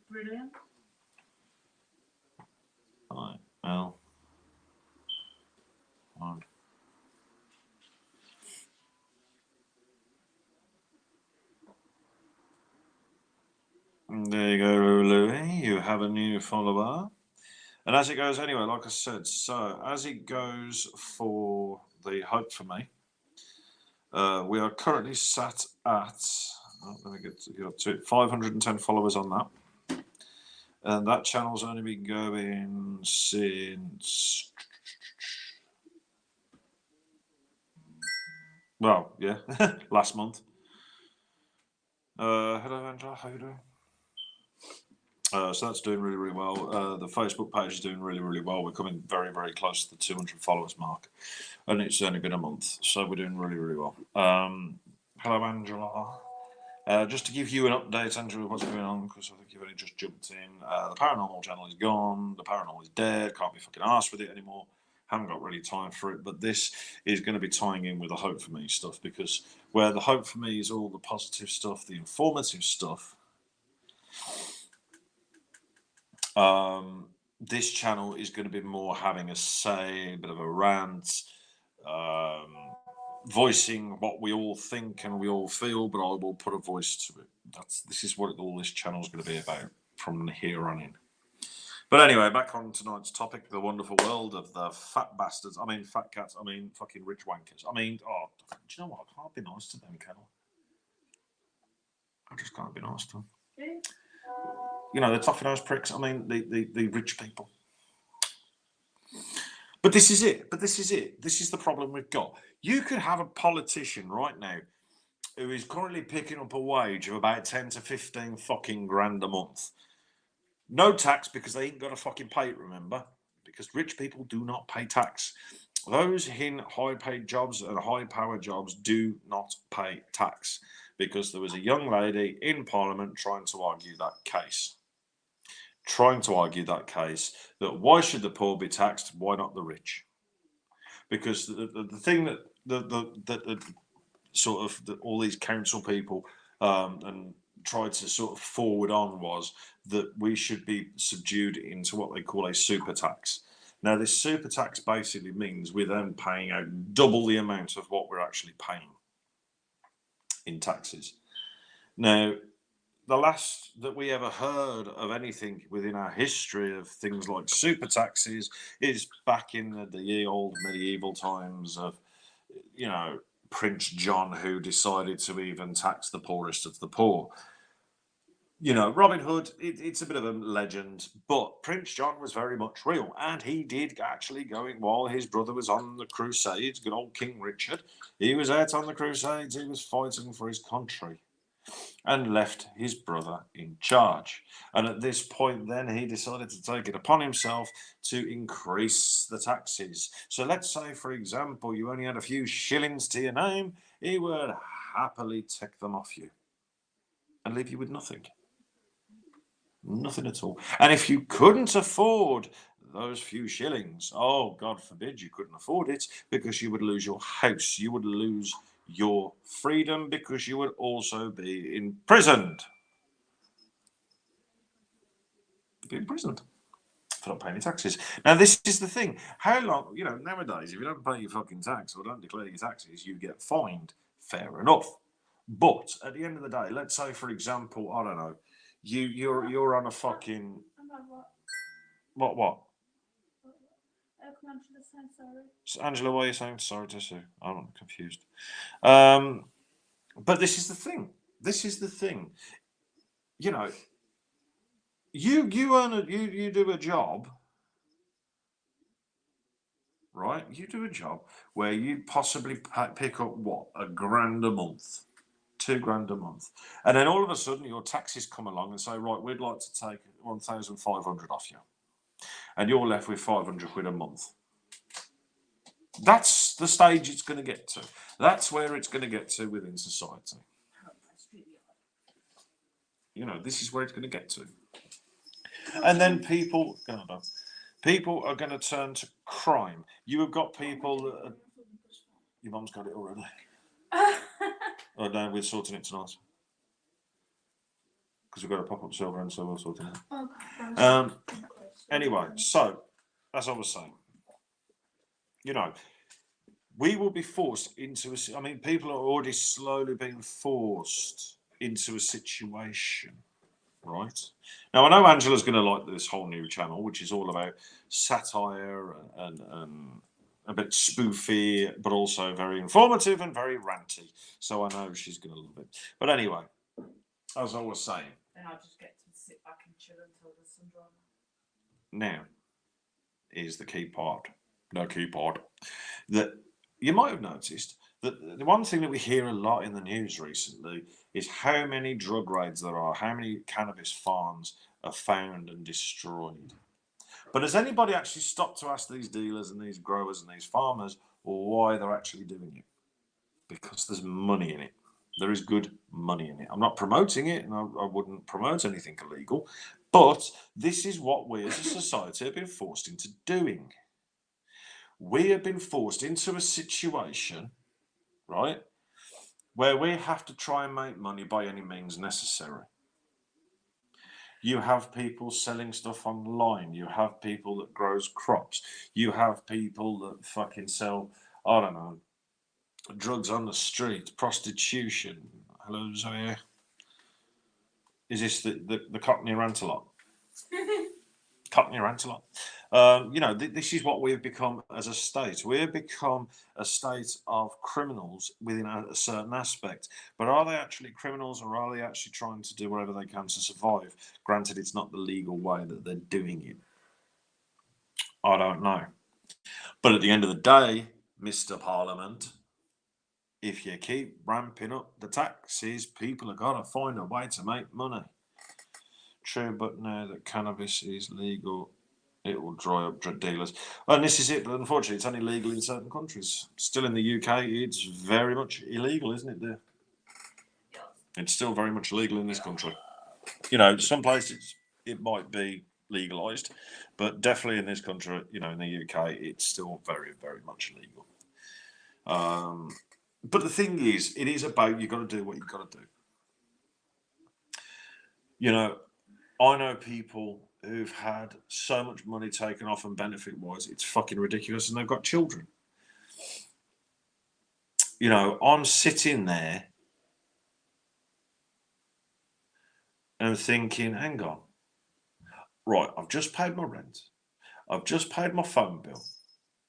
Brilliant. IL. There you go, Louis. You have a new follower. And as it goes, anyway, like I said, so as it goes for the Hope for Me, we are currently sat at, let me get to it, 510 followers on that. And that channel's only been going since, well, yeah, last month. Hello, Angela, how are you doing? So that's doing really, really well. The Facebook page is doing really, really well. We're coming very, very close to the 200 followers mark. And it's only been a month, so we're doing really, really well. Hello, Angela. Just to give you an update, Angela, what's going on, because I think you've only just jumped in. The paranormal channel is gone. The paranormal is dead. Can't be fucking arsed with it anymore. Haven't got really time for it. But this is going to be tying in with the Hope for Me stuff, because where the Hope for Me is all the positive stuff, the informative stuff, This channel is going to be more having a say, a bit of a rant, um, voicing what we all think and we all feel, but I will put a voice to it. This is what all this channel is going to be about from here on in. But anyway, back on tonight's topic, the wonderful world of the fat bastards. I mean, fat cats. I mean, fucking rich wankers. I mean, oh, do you know what? I can't be nice to them, can I? I just can't be nice to them. You know, the toffee nose pricks. I mean, the rich people. But this is it. This is the problem we've got. You could have a politician right now who is currently picking up a wage of about 10 to 15 fucking grand a month. No tax because they ain't got to fucking pay it, remember? Because rich people do not pay tax. Those in high paid jobs and high power jobs do not pay tax because there was a young lady in Parliament trying to argue that case. That why should the poor be taxed? Why not the rich? Because the thing that sort of all these council people and tried to sort of forward on was that we should be subdued into what they call a super tax. Now, this super tax basically means we're then paying out double the amount of what we're actually paying in taxes. Now, the last that we ever heard of anything within our history of things like super taxes is back in the old medieval times of, you know, Prince John, who decided to even tax the poorest of the poor. You know, Robin Hood, it's a bit of a legend, but Prince John was very much real. And he did actually go in while his brother was on the Crusades, good old King Richard. He was out on the Crusades, he was fighting for his country and left his brother in charge. And at this point, then he decided to take it upon himself to increase the taxes. So let's say, for example, you only had a few shillings to your name, he would happily take them off you and leave you with nothing. Nothing at all. And if you couldn't afford those few shillings, oh, God forbid you couldn't afford it, because you would lose your house. You would lose your freedom because you would also be imprisoned. Be imprisoned for not paying your taxes. Now, this is the thing. How long, you know, nowadays, if you don't pay your fucking tax or don't declare your taxes, you get fined. Fair enough. But at the end of the day, let's say, for example, I don't know, you're on a fucking what? Angela, why are you saying sorry to Sue? I'm confused. But this is the thing. You know, you earn you do a job, right? You do a job where you possibly pick up what, £1,000 a month, £2,000 a month, and then all of a sudden your taxes come along and say, right, we'd like to take 1,500 off you, and you're left with 500 quid a month. That's the stage it's going to get to. That's where it's going to get to within society. You know, this is where it's going to get to. And then people are going to turn to crime. You have got people that your mum's got it already. Oh no, we're sorting it tonight. Because we've got a pop-up silver and so we're sorting it. Anyway, so as I was saying, you know, we will be forced into I mean, people are already slowly being forced into a situation, right? Now, I know Angela's going to like this whole new channel, which is all about satire and a bit spoofy, but also very informative and very ranty. So I know she's going to love it. But anyway, as I was saying. Then I'll just get to sit back and chill until the sun drama. Now, is the key part. No key part. That you might have noticed that the one thing that we hear a lot in the news recently is how many drug raids there are, how many cannabis farms are found and destroyed. But has anybody actually stopped to ask these dealers and these growers and these farmers why they're actually doing it? Because there's money in it. There is good money in it. I'm not promoting it, and I wouldn't promote anything illegal, but this is what we as a society have been forced into doing. We have been forced into a situation, right, where we have to try and make money by any means necessary. You have people selling stuff online. You have people that grows crops. You have people that fucking sell, I don't know, drugs on the street, prostitution. Hello, Zoe. Is this the Cockney rant a lot? Cockney rant a lot. This is what we've become as a state. We've become a state of criminals within a certain aspect. But are they actually criminals, or are they actually trying to do whatever they can to survive? Granted, it's not the legal way that they're doing it. I don't know. But at the end of the day, Mr. Parliament, if you keep ramping up the taxes, people have got to find a way to make money. True, but now that cannabis is legal, it will dry up drug dealers. Well, and this is it, but unfortunately, it's only legal in certain countries. Still in the UK, it's very much illegal, isn't it, there? It's still very much illegal in this country. Some places it might be legalised, but definitely in this country, in the UK, it's still very, very much illegal. But the thing is, it is about you got to do what you got to do. I know people who've had so much money taken off them benefit-wise, it's fucking ridiculous, and they've got children. I'm sitting there and thinking, hang on, right, I've just paid my rent, I've just paid my phone bill.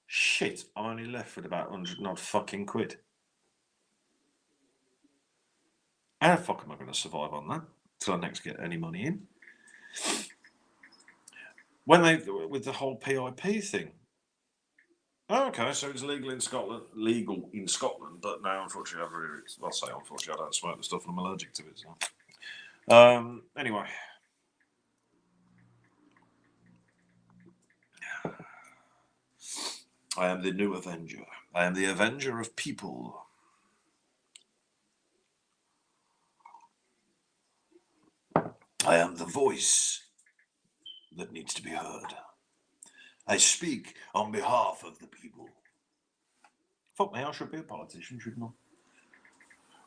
Shit, I'm only left with about 100 and odd fucking quid. How the fuck am I going to survive on that till I next get any money in? With the whole PIP thing. Oh, okay, so it's legal in Scotland, but now unfortunately unfortunately I don't smoke the stuff and I'm allergic to it. So. Anyway. I am the new Avenger. I am the Avenger of people. I am the voice that needs to be heard. I speak on behalf of the people. Fuck me, I should be a politician, shouldn't I?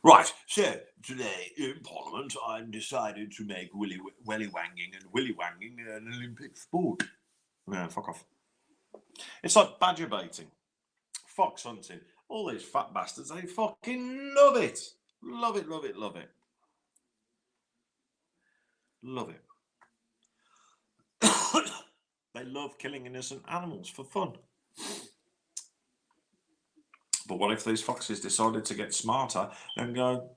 Right, so today in Parliament, I've decided to make willy-wanging an Olympic sport. No, fuck off. It's like badger baiting, fox hunting. All these fat bastards, they fucking love it. Love it, love it, love it. Love it. They love killing innocent animals for fun. But what if these foxes decided to get smarter and go,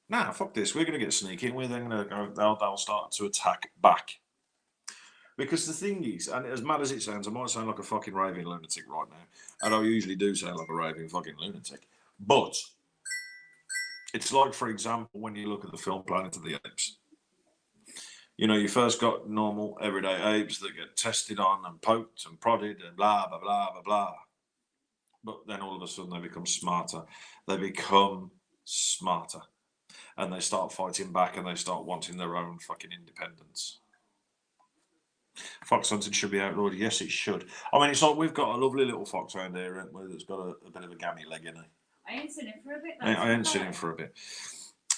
nah, fuck this, we're going to get sneaky, and we're then going to go, they'll start to attack back. Because the thing is, and as mad as it sounds, I might sound like a fucking raving lunatic right now, and I usually do sound like a raving fucking lunatic, but it's like, for example, when you look at the film Planet of the Apes. You first got normal, everyday apes that get tested on and poked and prodded and blah, blah, blah, blah, blah. But then all of a sudden they become smarter. They become smarter. And they start fighting back and they start wanting their own fucking independence. Fox hunting should be outlawed. Yes, it should. I mean, it's like we've got a lovely little fox around here, haven't we, that's got a bit of a gammy leg in it. I ain't seen him for a bit. I ain't seen him for a bit.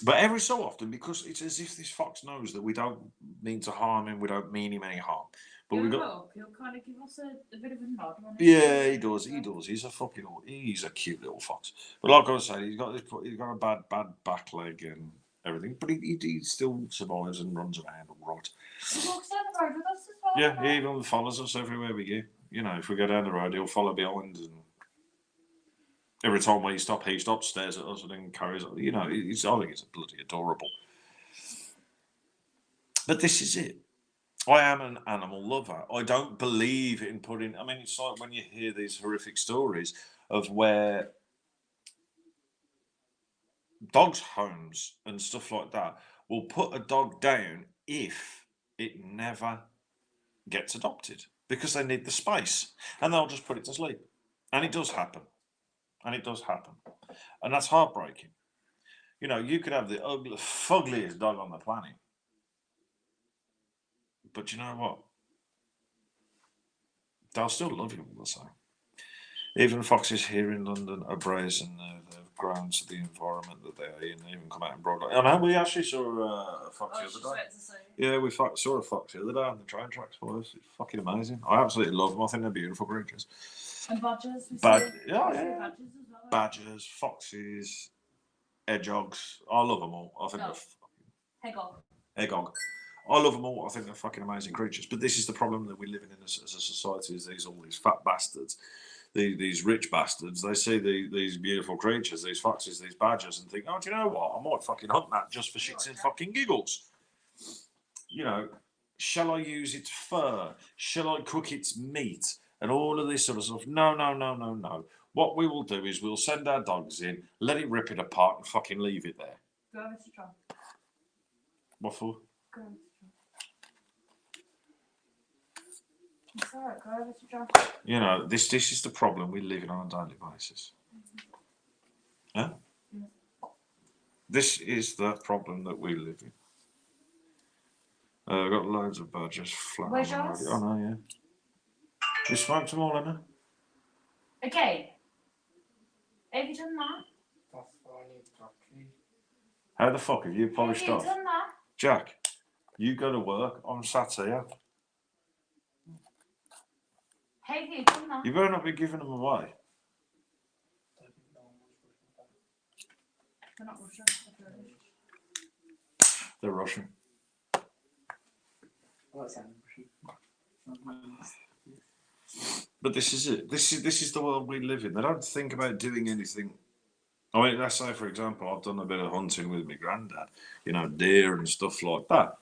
But every so often, because it's as if this fox knows that we don't mean to harm him, we don't mean him any harm. But we got. He'll kind of give us a bit of a nod. Yeah, he does. He does. He's a cute little fox. But like I was saying, he's got a bad back leg and everything. But he still survives and runs around all right. He walks down the road with us as well. Yeah, he even follows us everywhere we go. If we go down the road, he'll follow behind and. Every time we stop, he stops, stares at us, and then carries on. I think it's bloody adorable. But this is it. I am an animal lover. I don't believe in putting. I mean, it's like when you hear these horrific stories of where dogs' homes and stuff like that will put a dog down if it never gets adopted because they need the space, and they'll just put it to sleep. And it does happen. And that's heartbreaking. You could have the fuggliest dog on the planet. But you know what? They'll still love you all the same. Even foxes here in London are brazen. They've grown to the environment that they are in. They even come out in broad light. I know we actually saw a fox I the was just other day. about to say. Yeah, we saw a fox the other day on the train tracks for us. It's fucking amazing. I absolutely love them. I think they're beautiful creatures. And badgers. We Bad, see- yeah, we see yeah. Badgers as well. Badgers, foxes, hedgehogs. I love them all. I think No. they're Hegog. Hedgehog. I love them all. I think they're fucking amazing creatures. But this is the problem that we're living in as a society: is all these fat bastards, these rich bastards. They see these beautiful creatures, these foxes, these badgers, and think, oh, do you know what? I might fucking hunt that just for shits and fucking giggles. You know, shall I use its fur? Shall I cook its meat? And all of this sort of stuff. No, no, no, no, no. What we will do is we'll send our dogs in, let it rip it apart, and fucking leave it there. Go over to John. What for? Go over to John. It's alright, go over to John. You know, this is the problem we live in on a daily basis. Huh? Yeah. This is the problem that we live in. I've got loads of badgers flying Where's around yours? already. Oh no, yeah. You smoked them all, Emma? Okay. Have you done that? That's why I need property. How the fuck have you polished Have you off? done that? Jack, you go to work, I'm sat here. Have you done that? You better not be giving them away. They're not Russian. They're Russian. What's that? But this is it. This is the world we live in. They don't think about doing anything. I mean, let's say, for example, I've done a bit of hunting with my granddad, you know, deer and stuff like that.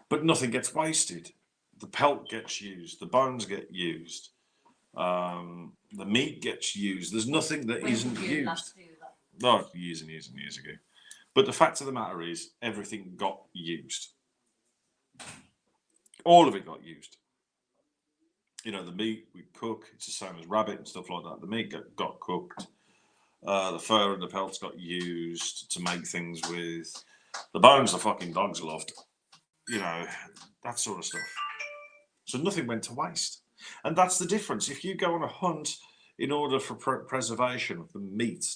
But nothing gets wasted. The pelt gets used. The bones get used. The meat gets used. There's nothing that When isn't did you used. last do that? No, years and years and years ago. But the fact of the matter is, everything got used. All of it got used. You know, the meat we cook, it's the same as rabbit and stuff like that. The meat got cooked. The fur and the pelts got used to make things with. The bones the fucking dogs loved. You know, that sort of stuff. So nothing went to waste. And that's the difference. If you go on a hunt in order for preservation of the meat,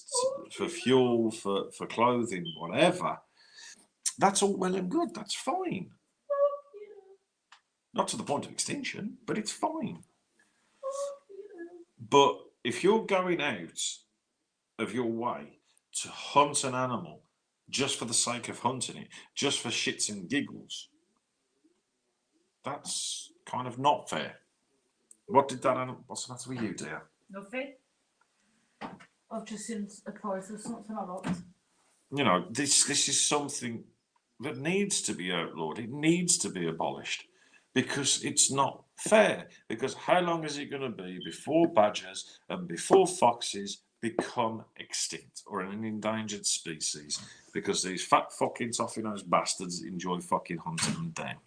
for fuel, for clothing, whatever, that's all well and good. That's fine. Not to the point of extinction, but it's fine. But if you're going out of your way to hunt an animal just for the sake of hunting it, just for shits and giggles, that's kind of not fair. What's the matter with you, dear? Nothing. I've just seen a price of something I liked. You know, this is something that needs to be outlawed. It needs to be abolished because it's not fair. Because how long is it going to be before badgers and before foxes become extinct or an endangered species? Because these fat fucking toffee-nosed bastards enjoy fucking hunting them down.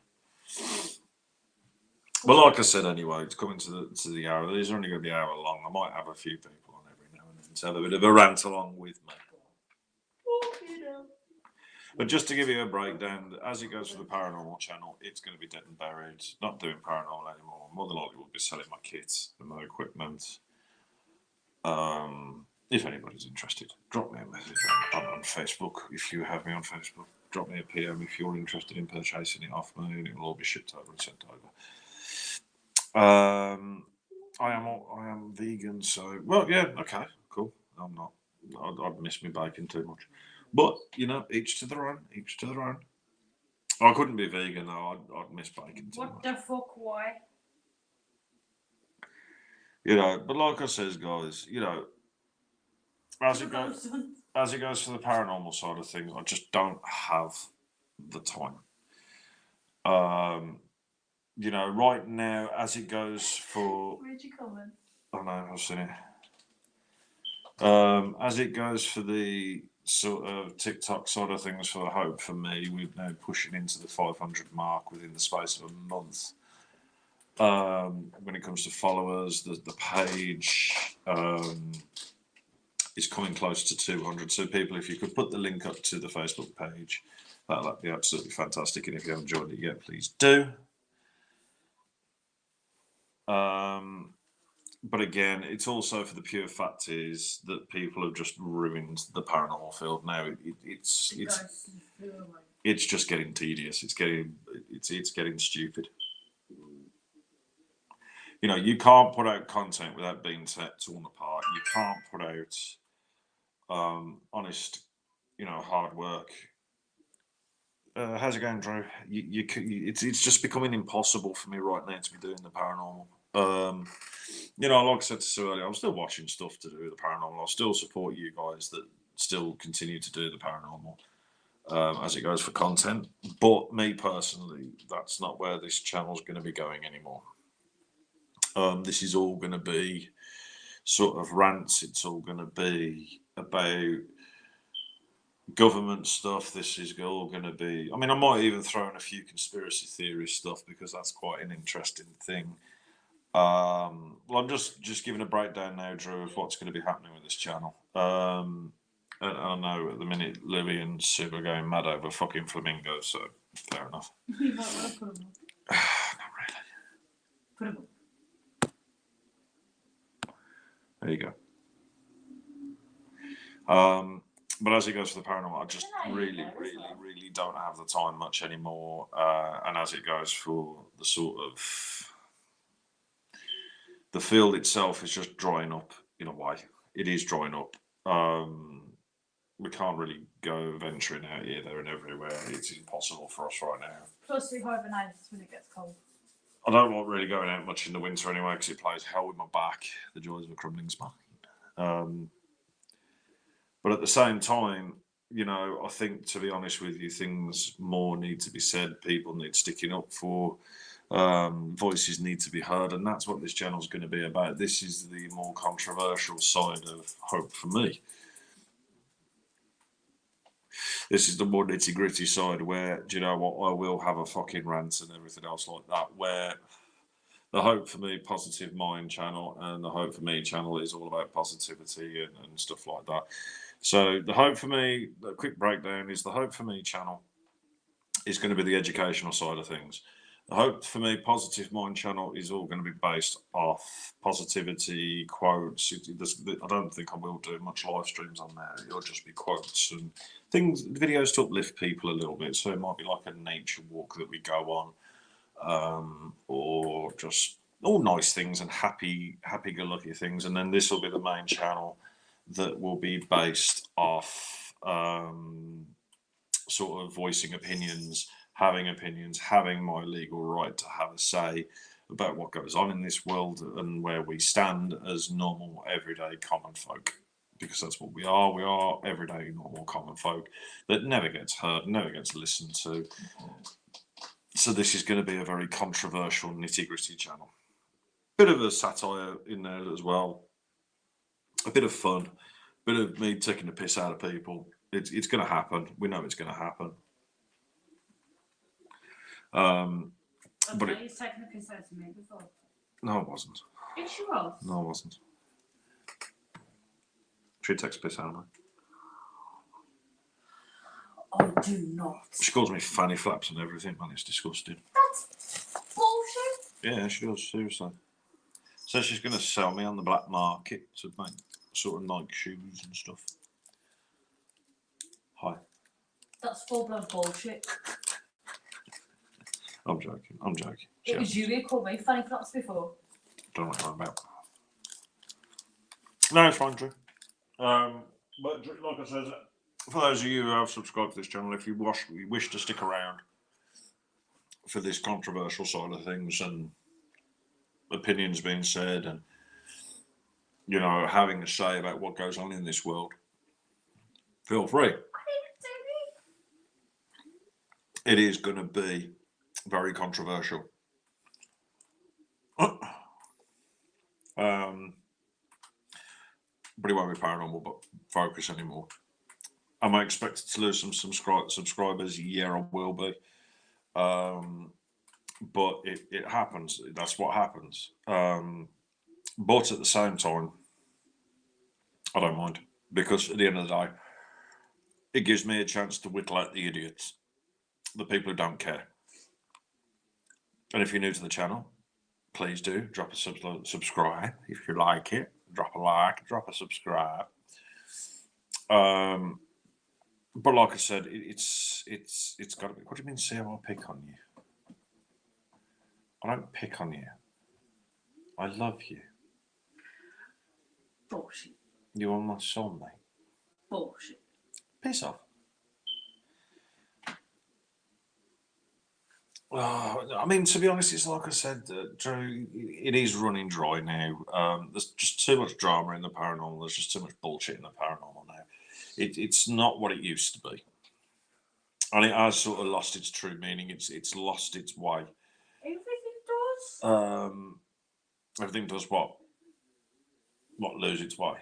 Well, like I said, anyway, it's coming to the hour. These are only going to be an hour long. I might have a few people on every now and then to have a bit of a rant along with me. But just to give you a breakdown, as it goes for the paranormal channel, it's going to be dead and buried. Not doing paranormal anymore. More than likely, we'll be selling my kits and my equipment. If anybody's interested, drop me a message on Facebook. If you have me on Facebook, drop me a PM if you're interested in purchasing it off me, and it will all be shipped over and sent over. I am vegan, so well, yeah, okay, cool. I'm not. I'd miss me bacon too much, but you know, each to their own. Each to their own. I couldn't be vegan though. I'd miss bacon too What much. the fuck? Why? You know, but like I says, guys, you know, as it goes for the paranormal side of things, I just don't have the time. You know, right now, as it goes for. Where'd you comment? Oh no, I've seen it. As it goes for the sort of TikTok side of things for the Hope for me, we're now pushing into the 500 mark within the space of a month. When it comes to followers, the page is coming close to 200. So people, if you could put the link up to the Facebook page, that'd be absolutely fantastic. And if you haven't joined it yet, please do. but again, it's also for the pure fact is that people have just ruined the paranormal field now. It's just getting tedious. It's getting stupid. You know, you can't put out content without being torn apart. You can't put out honest, hard work. How's it going, Drew? It's just becoming impossible for me right now to be doing the paranormal. Like I said to Sue earlier, I'm still watching stuff to do with the paranormal. I'll still support you guys that still continue to do the paranormal as it goes for content. But me personally, that's not where this channel's going to be going anymore. This is all going to be sort of rants. It's all going to be about government stuff. This is all going to be. I mean, I might even throw in a few conspiracy theory stuff because that's quite an interesting thing. Well, I'm just giving a breakdown now, Drew, of what's going to be happening with this channel. And I know at the minute Louis and Sue are going mad over fucking flamingos, so fair enough. You might want to put them up. Not really. Put them up. There you go. But as it goes for the paranormal, I just really don't have the time much anymore. And as it goes for the sort of the field itself is just drying up in a way. It is drying up. We can't really go venturing out here, there, and everywhere. It's impossible for us right now. Plus, we hibernate when it gets cold. I don't like really going out much in the winter anyway because it plays hell with my back. The joys of a crumbling spine. But at the same time, I think, to be honest with you, things more need to be said. People need sticking up for. Voices need to be heard, and that's what this channel is going to be about. This is the more controversial side of Hope for Me. This is the more nitty-gritty side where, do you know what, I will have a fucking rant and everything else like that, where the Hope for Me Positive Mind channel and the Hope for Me channel is all about positivity and stuff like that. So the Hope for Me, the quick breakdown is the Hope for Me channel is going to be the educational side of things. The Hope for Me Positive Mind channel is all going to be based off positivity, quotes. I don't think I will do much live streams on there. It'll just be quotes and things, videos to uplift people a little bit. So it might be like a nature walk that we go on, or just all nice things and happy-go-lucky things. And then this will be the main channel that will be based off sort of voicing opinions, having my legal right to have a say about what goes on in this world and where we stand as normal, everyday, common folk. Because that's what we are. We are everyday, normal, common folk that never gets heard, never gets listened to. So this is going to be a very controversial, nitty-gritty channel. Bit of a satire in there as well. A bit of fun. Bit of me taking the piss out of people. It's going to happen. We know it's going to happen. But He's taken the piss out of me before. No, it wasn't. Yes, you was. No, it wasn't. She takes a piss out of me. I do not. She calls me fanny flaps and everything, man. It's disgusting. That's bullshit. Yeah, she does, seriously. So she's going to sell me on the black market to make sort of Nike shoes and stuff. Hi. That's full-blown bullshit. I'm joking. It was you who called me fanny flaps before. Don't know what I'm about. No, it's fine, Drew. But like I said, for those of you who have subscribed to this channel, if you wish to stick around for this controversial side of things and opinions being said and, having a say about what goes on in this world, feel free. It is going to be very controversial. But it won't be paranormal but focus anymore. Am I expected to lose some subscribers? Yeah, I will be. But it happens. That's what happens. But at the same time, I don't mind. Because at the end of the day, it gives me a chance to whittle out the idiots. The people who don't care. And if you're new to the channel, please do drop a subscribe if you like it. Drop a like, drop a subscribe. But like I said, it's got to be. What do you mean? See how I pick on you? I don't pick on you. I love you. Bullshit. You are my soulmate. Bullshit. Piss off. I mean, to be honest, it's like I said, Drew, it is running dry now. There's just too much drama in the paranormal. There's just too much bullshit in the paranormal now. It's not what it used to be. And it has sort of lost its true meaning. It's lost its way. Everything does. Everything does what? What, lose its way?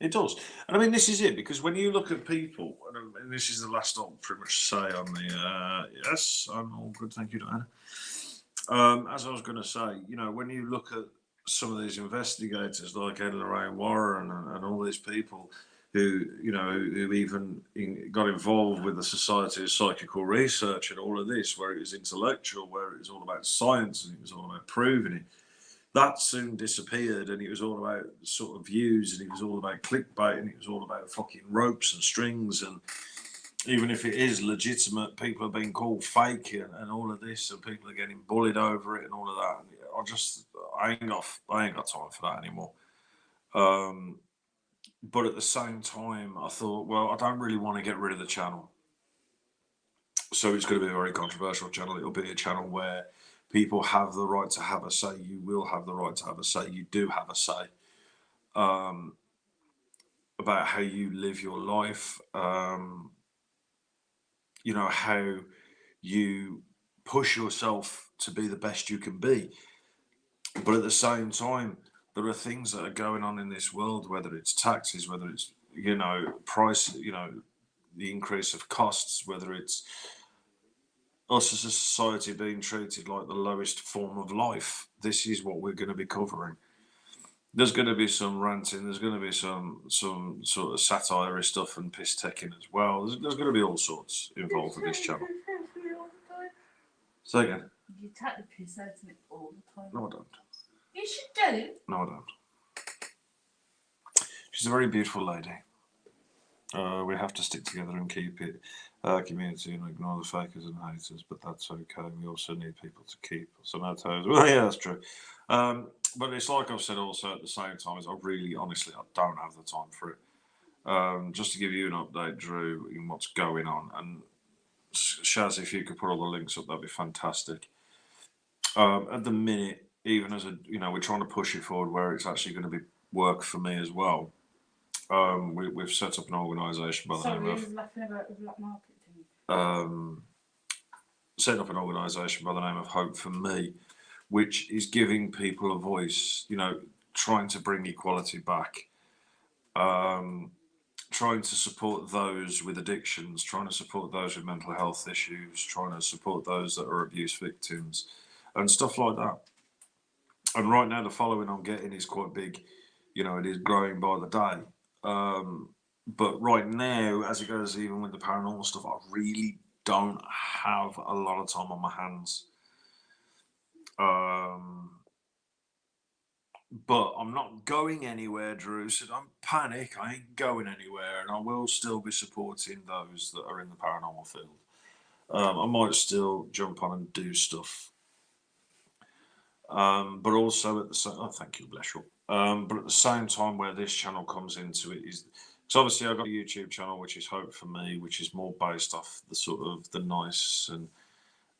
It does. And I mean, this is it, because when you look at people, and this is the last I'll pretty much say on the, yes, I'm all good, thank you, Diana. As I was going to say, you know, when you look at some of these investigators like Ed Lorraine Warren and all these people who, you know, who even got involved with the Society of Psychical Research and all of this, where it was intellectual, where it was all about science and it was all about proving it, that soon disappeared, and it was all about sort of views, and it was all about clickbait, and it was all about fucking ropes and strings, and even if it is legitimate, people are being called fake and all of this, and people are getting bullied over it and all of that. I ain't got time for that anymore. But at the same time, I thought, well, I don't really want to get rid of the channel, so it's going to be a very controversial channel. It'll be a channel where people have the right to have a say. You will have the right to have a say. You do have a say about how you live your life. You know, how you push yourself to be the best you can be. But at the same time, there are things that are going on in this world, whether it's taxes, whether it's, you know, price, you know, the increase of costs, whether it's us as a society being treated like the lowest form of life. This is what we're going to be covering. There's going to be some ranting. There's going to be some sort of satire stuff and piss taking as well. There's going to be all sorts involved with this channel. Say again. You take the piss out of it all the time. No, I don't. You should do. No, I don't. She's a very beautiful lady. We have to stick together and keep it community and ignore the fakers and haters, but that's okay. We also need people to keep us on our toes. Well, yeah, that's true. But it's like I've said also at the same time, is I really, honestly, I don't have the time for it. Just to give you an update, Drew, in what's going on, and Shaz, if you could put all the links up, that'd be fantastic. At the minute, even as a, you know, we're trying to push it forward where it's actually going to be work for me as well. We've set up an organisation by the name of. Laughing about the black market thing. Setting up an organisation by the name of Hope for Me, which is giving people a voice. You know, trying to bring equality back. Trying to support those with addictions, trying to support those with mental health issues, trying to support those that are abuse victims, and stuff like that. And right now, the following I'm getting is quite big. You know, it is growing by the day. But right now, as it goes, even with the paranormal stuff, I really don't have a lot of time on my hands. But I'm not going anywhere, Drew, so don't panic. I ain't going anywhere, and I will still be supporting those that are in the paranormal field. I might still jump on and do stuff. But also at the same, oh, thank you, bless you. But at the same time, where this channel comes into it is, because obviously I've got a YouTube channel which is Hope for Me, which is more based off the sort of the nice and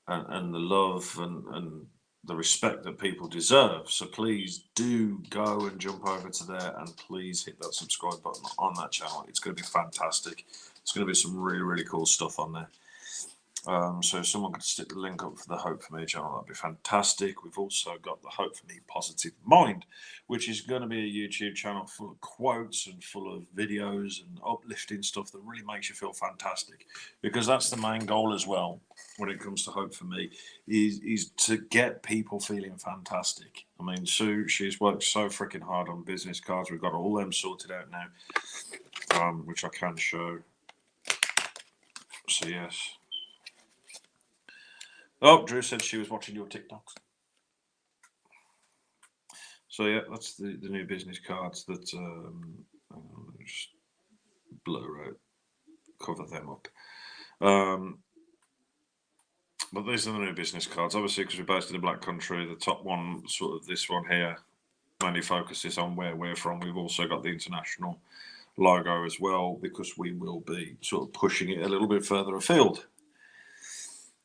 the love and the respect that people deserve. So please do go and jump over to there, and please hit that subscribe button on that channel. It's going to be fantastic. It's going to be some really, really cool stuff on there. So if someone could stick the link up for the Hope for Me channel, that'd be fantastic. We've also got the Hope for Me Positive Mind, which is going to be a YouTube channel full of quotes and full of videos and uplifting stuff that really makes you feel fantastic. Because that's the main goal as well when it comes to Hope for Me, is to get people feeling fantastic. I mean, Sue, she's worked so freaking hard on business cards. We've got all them sorted out now, which I can show. So yes. Oh, Drew said she was watching your TikToks. So yeah, that's the new business cards that I'll just blur out, cover them up. But these are the new business cards, obviously, because we're based in the Black Country. The top one, sort of this one here, mainly focuses on where we're from. We've also got the international logo as well, because we will be sort of pushing it a little bit further afield.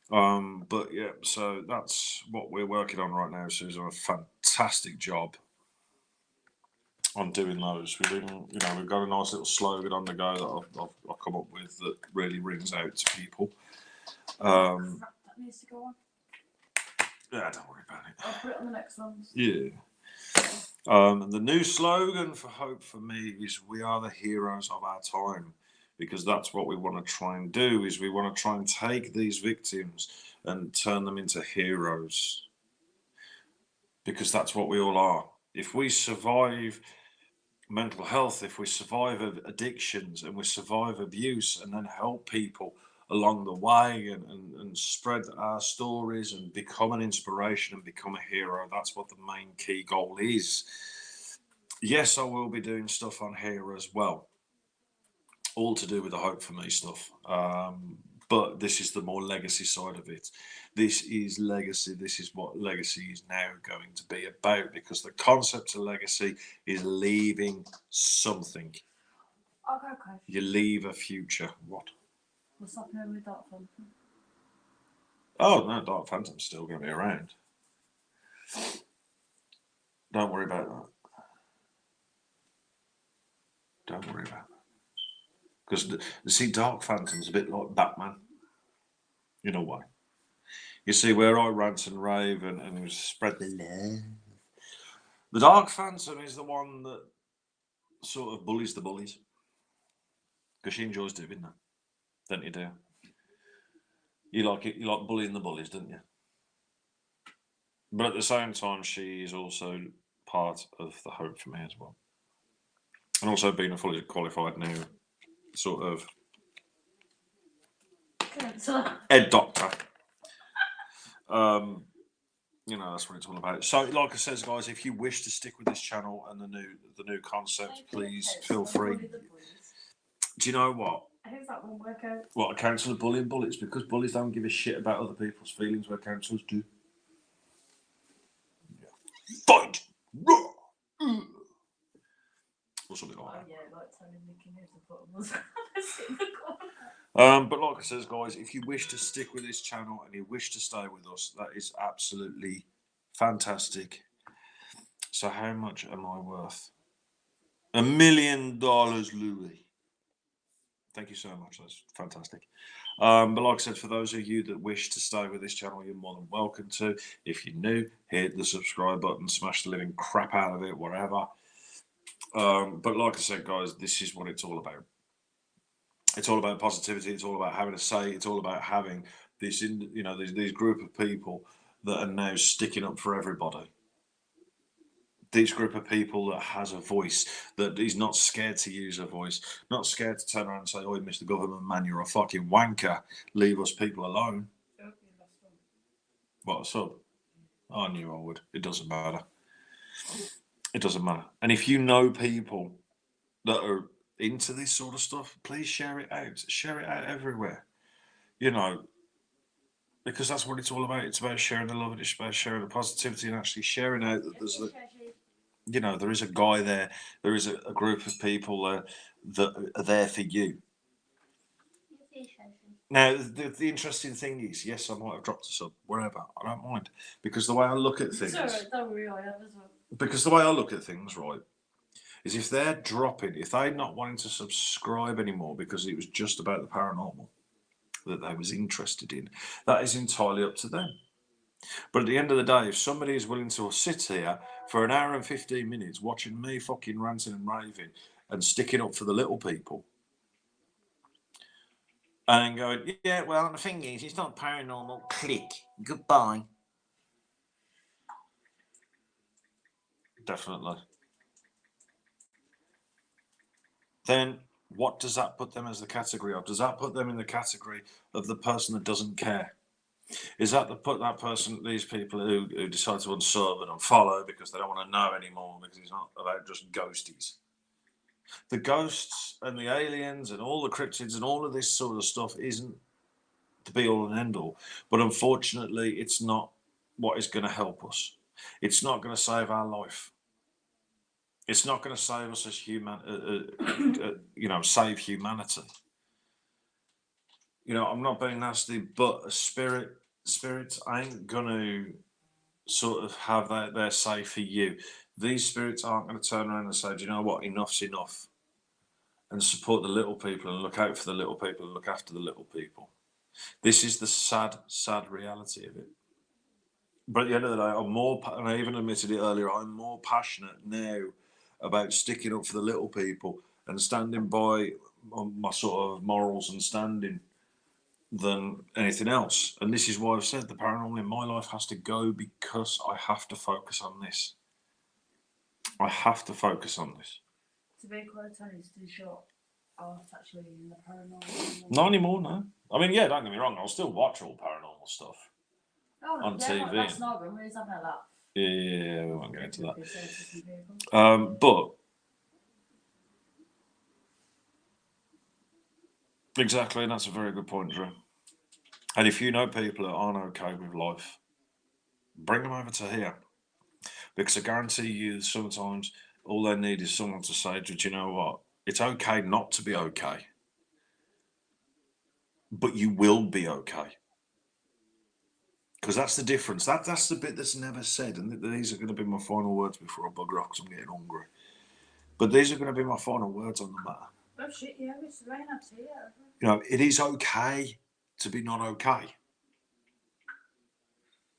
But yeah, so that's what we're working on right now. Susan, a fantastic job on doing those. We've got a nice little slogan on the go that I've come up with that really rings out to people. That needs to go on. Yeah, don't worry about it. I'll put it on the next ones. Yeah. And the new slogan for Hope for Me is "We are the heroes of our time," because that's what we want to try and do. Is we want to try and take these victims and turn them into heroes, because that's what we all are. If we survive mental health, if we survive addictions and we survive abuse and then help people along the way and spread our stories and become an inspiration and become a hero, that's what the main key goal is. Yes, I will be doing stuff on here as well, all to do with the Hope for Me stuff. But this is the more legacy side of it. This is legacy. This is what legacy is now going to be about, because the concept of legacy is leaving something. Okay. You leave a future. What? What's happening with Dark Phantom? Oh, no, Dark Phantom's still going to be around. Don't worry about that. Don't worry about that. Because, see, Dark Phantom's a bit like Batman, in a way. You see, where I rant and rave and spread the love, the Dark Phantom is the one that sort of bullies the bullies. Because she enjoys doing that, don't you, dear? You like it, you like bullying the bullies, don't you? But at the same time, she is also part of the Hope for Me as well. And also being a fully qualified now sort of head doctor. That's what it's all about. So, like I says, guys, if you wish to stick with this channel and the new concept, please feel free. Do you know what? How does that one work out? What, a council of bullying bullies? Because bullies don't give a shit about other people's feelings, where councils do. Yeah. Fight! Or something like that. Yeah, like telling Mickey Mouse to put them in the corner. But like I says, guys, if you wish to stick with this channel and you wish to stay with us, that is absolutely fantastic. So how much am I worth? $1 million, Louis. Thank you so much. That's fantastic. But like I said, for those of you that wish to stay with this channel, you're more than welcome to. If you're new, hit the subscribe button, smash the living crap out of it, whatever. But like I said, guys, this is what it's all about. It's all about positivity. It's all about having a say. It's all about having this, these group of people that are now sticking up for everybody. This group of people that has a voice, that is not scared to use a voice, not scared to turn around and say, "Oh, Mr. Government Man, you're a fucking wanker. Leave us people alone." What a sub? I knew I would. It doesn't matter. It doesn't matter. And if you know people that are into this sort of stuff, please share it out. Share it out everywhere. Because that's what it's all about. It's about sharing the love, and it's about sharing the positivity, and actually sharing out that there is a guy there. There is a group of people that are there for you. Now, the interesting thing is, yes, I might have dropped a sub, wherever. I don't mind, because the way I look at things. Sorry, don't worry, I have as well. Because the way I look at things, right, is if they're dropping, if they're not wanting to subscribe anymore because it was just about the paranormal that they was interested in, that is entirely up to them. But at the end of the day, if somebody is willing to sit here for an hour and 15 minutes watching me fucking ranting and raving and sticking up for the little people, and going, "Yeah, well, the thing is, it's not paranormal, click, goodbye." Definitely. Then what does that put them as the category of? Does that put them in the category of the person that doesn't care? Is that that person, these people who decide to unsub and unfollow because they don't want to know anymore because it's not about just ghosties. The ghosts and the aliens and all the cryptids and all of this sort of stuff isn't the be all and end all. But unfortunately, it's not what is going to help us. It's not going to save our life. It's not going to save us as save humanity. I'm not being nasty, but spirits ain't going to sort of have their say for you. These spirits aren't going to turn around and say, do you know what, enough's enough, and support the little people and look out for the little people and look after the little people. This is the sad, sad reality of it. But at the end of the day, and I even admitted it earlier, I'm more passionate now about sticking up for the little people and standing by my sort of morals and standing than anything else. And this is why I've said the paranormal in my life has to go, because I have to focus on this. I have to focus on this. To be quite honest, too short. Actually in the paranormal. Not anymore, no. I mean, yeah, don't get me wrong, I'll still watch all paranormal stuff on TV. That's not good. We're having a laugh. Yeah, we won't get into that. But exactly, and that's a very good point, Drew. And if you know people that aren't okay with life, bring them over to here, because I guarantee you, sometimes all they need is someone to say, "Do you know what? It's okay not to be okay, but you will be okay." Because that's the difference. That's the bit that's never said. And these are going to be my final words before I bugger off because I'm getting hungry. But these are going to be my final words on the matter. Oh shit, yeah, it's rain up here. It is okay to be not okay.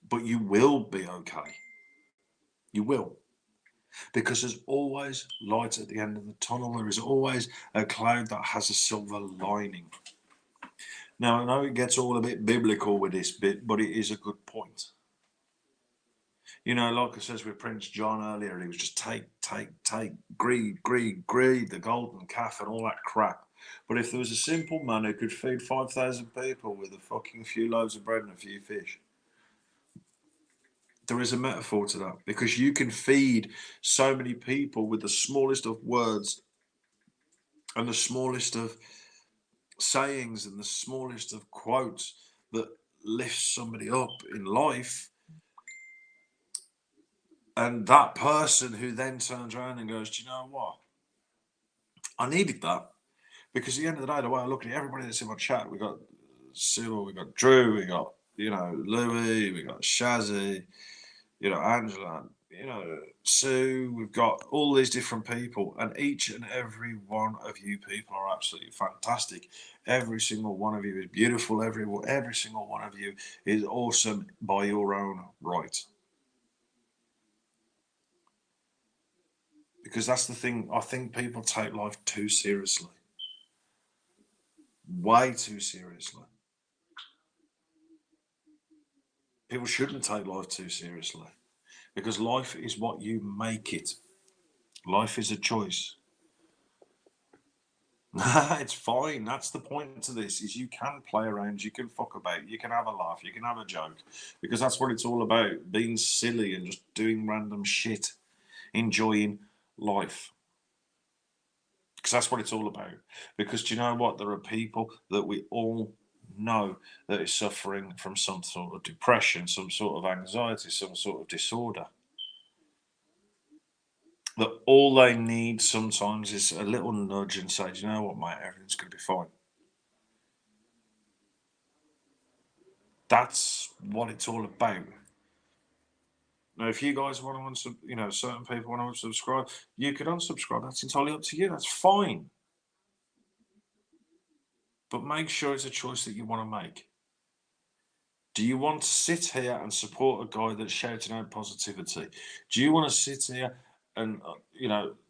But you will be okay. You will. Because there's always light at the end of the tunnel. There is always a cloud that has a silver lining. Now, I know it gets all a bit biblical with this bit, but it is a good point. Like I said with Prince John earlier, he was just take, greed, the golden calf and all that crap. But if there was a simple man who could feed 5,000 people with a fucking few loaves of bread and a few fish, there is a metaphor to that, because you can feed so many people with the smallest of words and the smallest of sayings and the smallest of quotes that lifts somebody up in life. And that person who then turns around and goes, do you know what? I needed that. Because at the end of the day, the way I look at it, everybody that's in my chat, we got Cyril, we got Drew, we got, Louis, we got Shazzy, Angela, Sue, we've got all these different people, and each and every one of you people are absolutely fantastic. Every single one of you is beautiful. Every single one of you is awesome by your own right. Because that's the thing, I think people take life too seriously. Way too seriously. People shouldn't take life too seriously, because life is what you make it. Life is a choice. It's fine. That's the point to this, is you can play around, you can fuck about, you can have a laugh, you can have a joke, because that's what it's all about, being silly and just doing random shit, enjoying life. Because that's what it's all about. Because do you know what? There are people that we all know that is suffering from some sort of depression, some sort of anxiety, some sort of disorder. That all they need sometimes is a little nudge and say, do you know what, mate, everything's going to be fine. That's what it's all about. Now, if you guys want to, certain people want to unsubscribe, you can unsubscribe. That's entirely up to you. That's fine. But make sure it's a choice that you want to make. Do you want to sit here and support a guy that's shouting out positivity? Do you want to sit here and,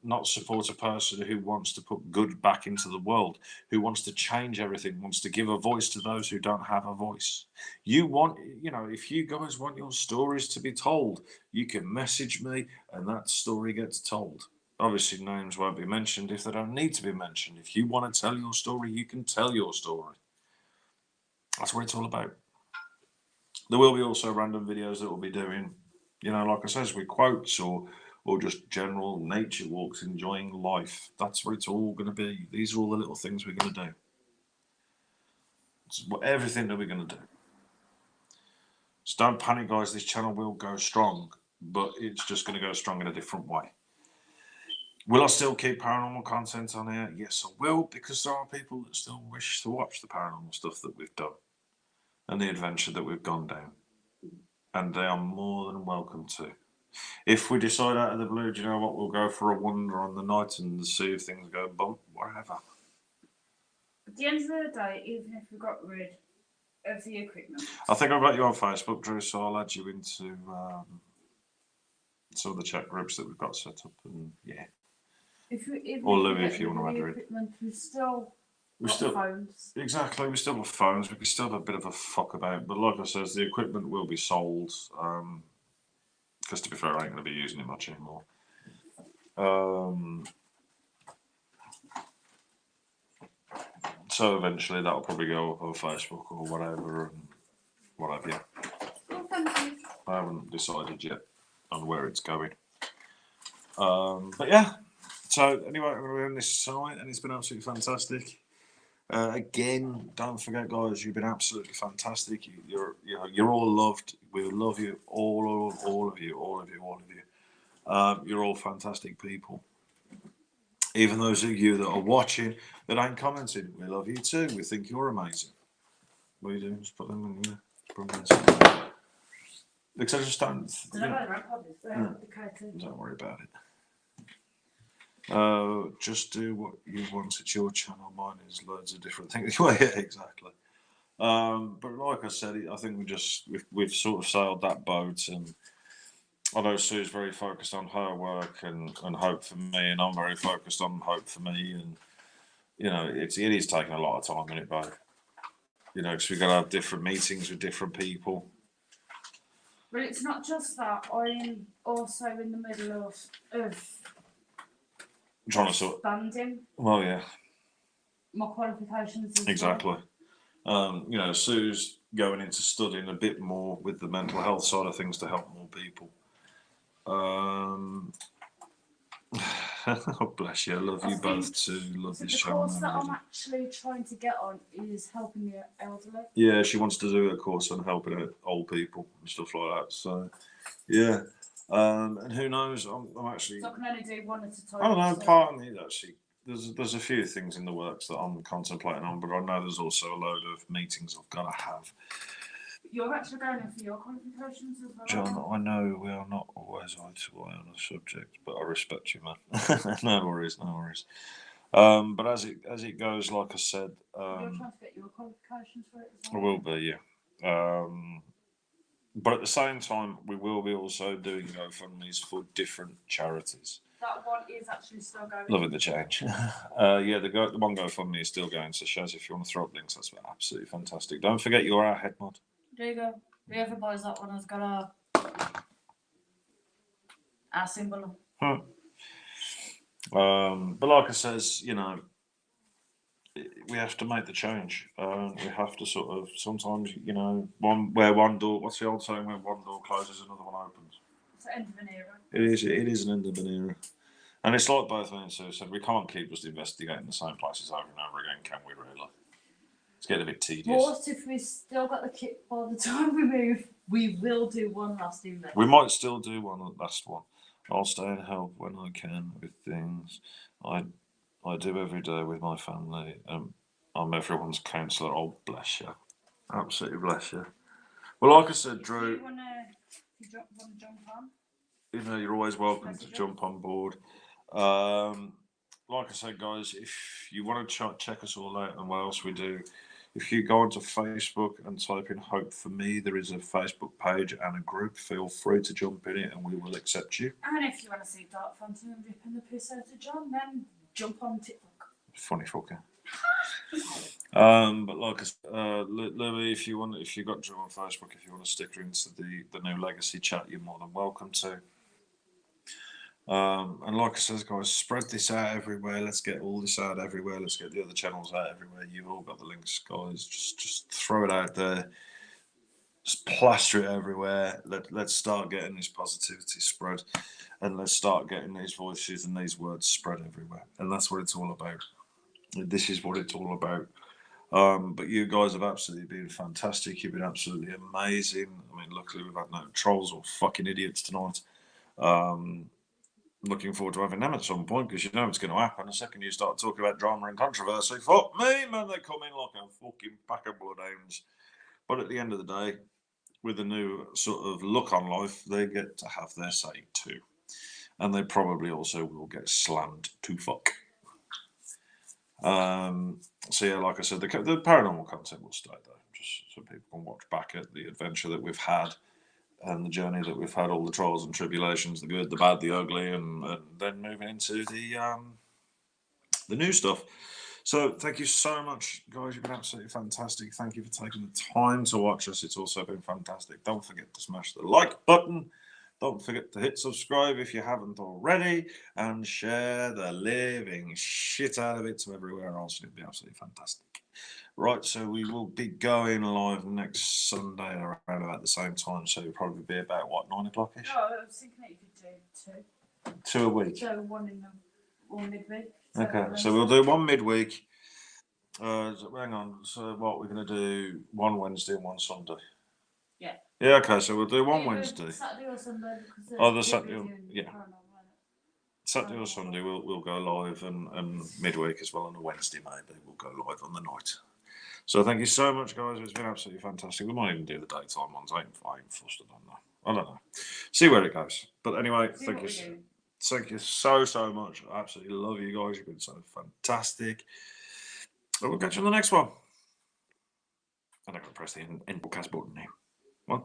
not support a person who wants to put good back into the world, who wants to change everything, wants to give a voice to those who don't have a voice? You want, if you guys want your stories to be told, you can message me and that story gets told. Obviously, names won't be mentioned if they don't need to be mentioned. If you want to tell your story, you can tell your story. That's what it's all about. There will be also random videos that we'll be doing, like I says, with quotes or just general nature walks, enjoying life. That's what it's all going to be. These are all the little things we're going to do. It's everything that we're going to do. So don't panic, guys. This channel will go strong, but it's just going to go strong in a different way. Will I still keep paranormal content on here? Yes, I will, because there are people that still wish to watch the paranormal stuff that we've done and the adventure that we've gone down. And they are more than welcome to. If we decide out of the blue, do you know what, we'll go for a wander on the night and see if things go bump, whatever. At the end of the day, even if we got rid of the equipment, I think I've got you on Facebook, Drew, so I'll add you into some of the chat groups that we've got set up, and yeah. Or Louis, if you want to add her in. equipment, we've still We got still phones. exactly. We still have phones. We can still have a bit of a fuck about, but like I says, the equipment will be sold. Because to be fair, I ain't going to be using it much anymore. So eventually that'll probably go up on Facebook or whatever and what have you. Oh, thank you. I haven't decided yet on where it's going. But yeah. So anyway, I'm going to be on this tonight, and it's been absolutely fantastic. Again, don't forget, guys, you've been absolutely fantastic. You're all loved. We love you, all of you. You're all fantastic people. Even those of you that are watching that ain't commenting, we love you too. We think you're amazing. What are you doing? Just put them in here. Because I just don't. Don't worry about it. Just do what you want. It's your channel. Mine is loads of different things. Well, yeah, exactly. But like I said, I think we've sort of sailed that boat, and I know Sue's very focused on her work and hope for me, and I'm very focused on hope for me, and it is taking a lot of time in it, both. Because we've got to have different meetings with different people. But it's not just that. I'm also in the middle of Trying to sort. expanding Well, yeah. my qualifications as Exactly. Sue's going into studying a bit more with the mental health side of things to help more people. Oh, bless you. I love you both too. Love So this the channel. course that I'm actually trying to get on is helping the elderly. Yeah, she wants to do a course on helping out old people and stuff like that. So, yeah. And who knows? I'm actually. So I can only do one at a time. I don't know. so- Part of me actually. There's a few things in the works that I'm contemplating on, but I know there's also a load of meetings I've got to have. You're actually going in for your qualifications as well. John, I know we are not always eye to eye on a subject, but I respect you, man. No worries. But as it goes, like I said, You're trying to get your qualifications for it as I well. will be, yeah. But at the same time, we will be also doing GoFundMes for different charities. That one is actually still going. Loving the change. Yeah, the one GoFundMe is still going. So, Shaz, if you want to throw up links, that's absolutely fantastic. Don't forget you're our head mod. There you go. Whoever buys that one has got a symbol. But like I says, we have to make the change. We have to sort of sometimes, one door. What's the old saying? Where one door closes, another one opens. It's the end of an era. It is an end of an era, and it's like both me and Sue said. We can't keep just investigating the same places over and over again, can we? Really? It's getting a bit tedious. What if we still got the kit by the time we move? We will do one last event. We might still do one last one. I'll stay and help when I can with things I do every day with my family. I'm everyone's counsellor. Oh, bless you. Absolutely bless you. Well, like I said, Do Drew, you want to jump on? you're always welcome to jump on board. Like I said, guys, if you want to check us all out and what else we do, if you go onto Facebook and type in Hope for Me, there is a Facebook page and a group. Feel free to jump in it and we will accept you. And if you want to see Dark Phantom ripping the piss out of John, then jump on TikTok. Funny fucker. But like I said, Louis, if you got Drew on Facebook, if you want to stick her into the new Legacy chat, you're more than welcome to. And like I said, guys, spread this out everywhere. Let's get all this out everywhere. Let's get the other channels out everywhere. You've all got the links, guys. Just throw it out there. Just plaster it everywhere. Let's start getting this positivity spread, and let's start getting these voices and these words spread everywhere. And that's what it's all about. This is what it's all about. But you guys have absolutely been fantastic. You've been absolutely amazing. I mean, luckily we've had no trolls or fucking idiots tonight. Looking forward to having them at some point because you know it's going to happen. The second you start talking about drama and controversy, fuck me, man, they come in like a fucking pack of bloodhounds. But at the end of the day, with a new sort of look on life, they get to have their say too. And they probably also will get slammed to fuck. So yeah, like I said, the paranormal content will stay though, just so people can watch back at the adventure that we've had and the journey that we've had, all the trials and tribulations, the good, the bad, the ugly, and then moving into the new stuff. So thank you so much, guys. You've been absolutely fantastic. Thank you for taking the time to watch us. It's also been fantastic. Don't forget to smash the like button. Don't forget to hit subscribe if you haven't already, and share the living shit out of it to everywhere else. It'd be absolutely fantastic. Right, so we will be going live next Sunday around about the same time. So it'll probably be about what, 9 o'clock ish? Oh, I was thinking that you could do 2. 2 a week. So one midweek. Okay, so we'll do one midweek. Hang on. So what we're going to do? One Wednesday and one Sunday. Yeah. Yeah. Okay. So we'll do one Either Wednesday. Saturday or Sunday. Because Oh, the Saturday. Yeah. Paranormal, Saturday or Sunday we'll go live, and midweek as well on a Wednesday maybe we'll go live on the night. So thank you so much, guys. It's been absolutely fantastic. We might even do the daytime ones. I ain't fussed. I don't know. See where it goes. But anyway, See thank what you. we do. Thank you so much. I absolutely love you guys. You've been so fantastic. And we'll catch you on the next one. And I'm going to press the end broadcast button now. 1, 2.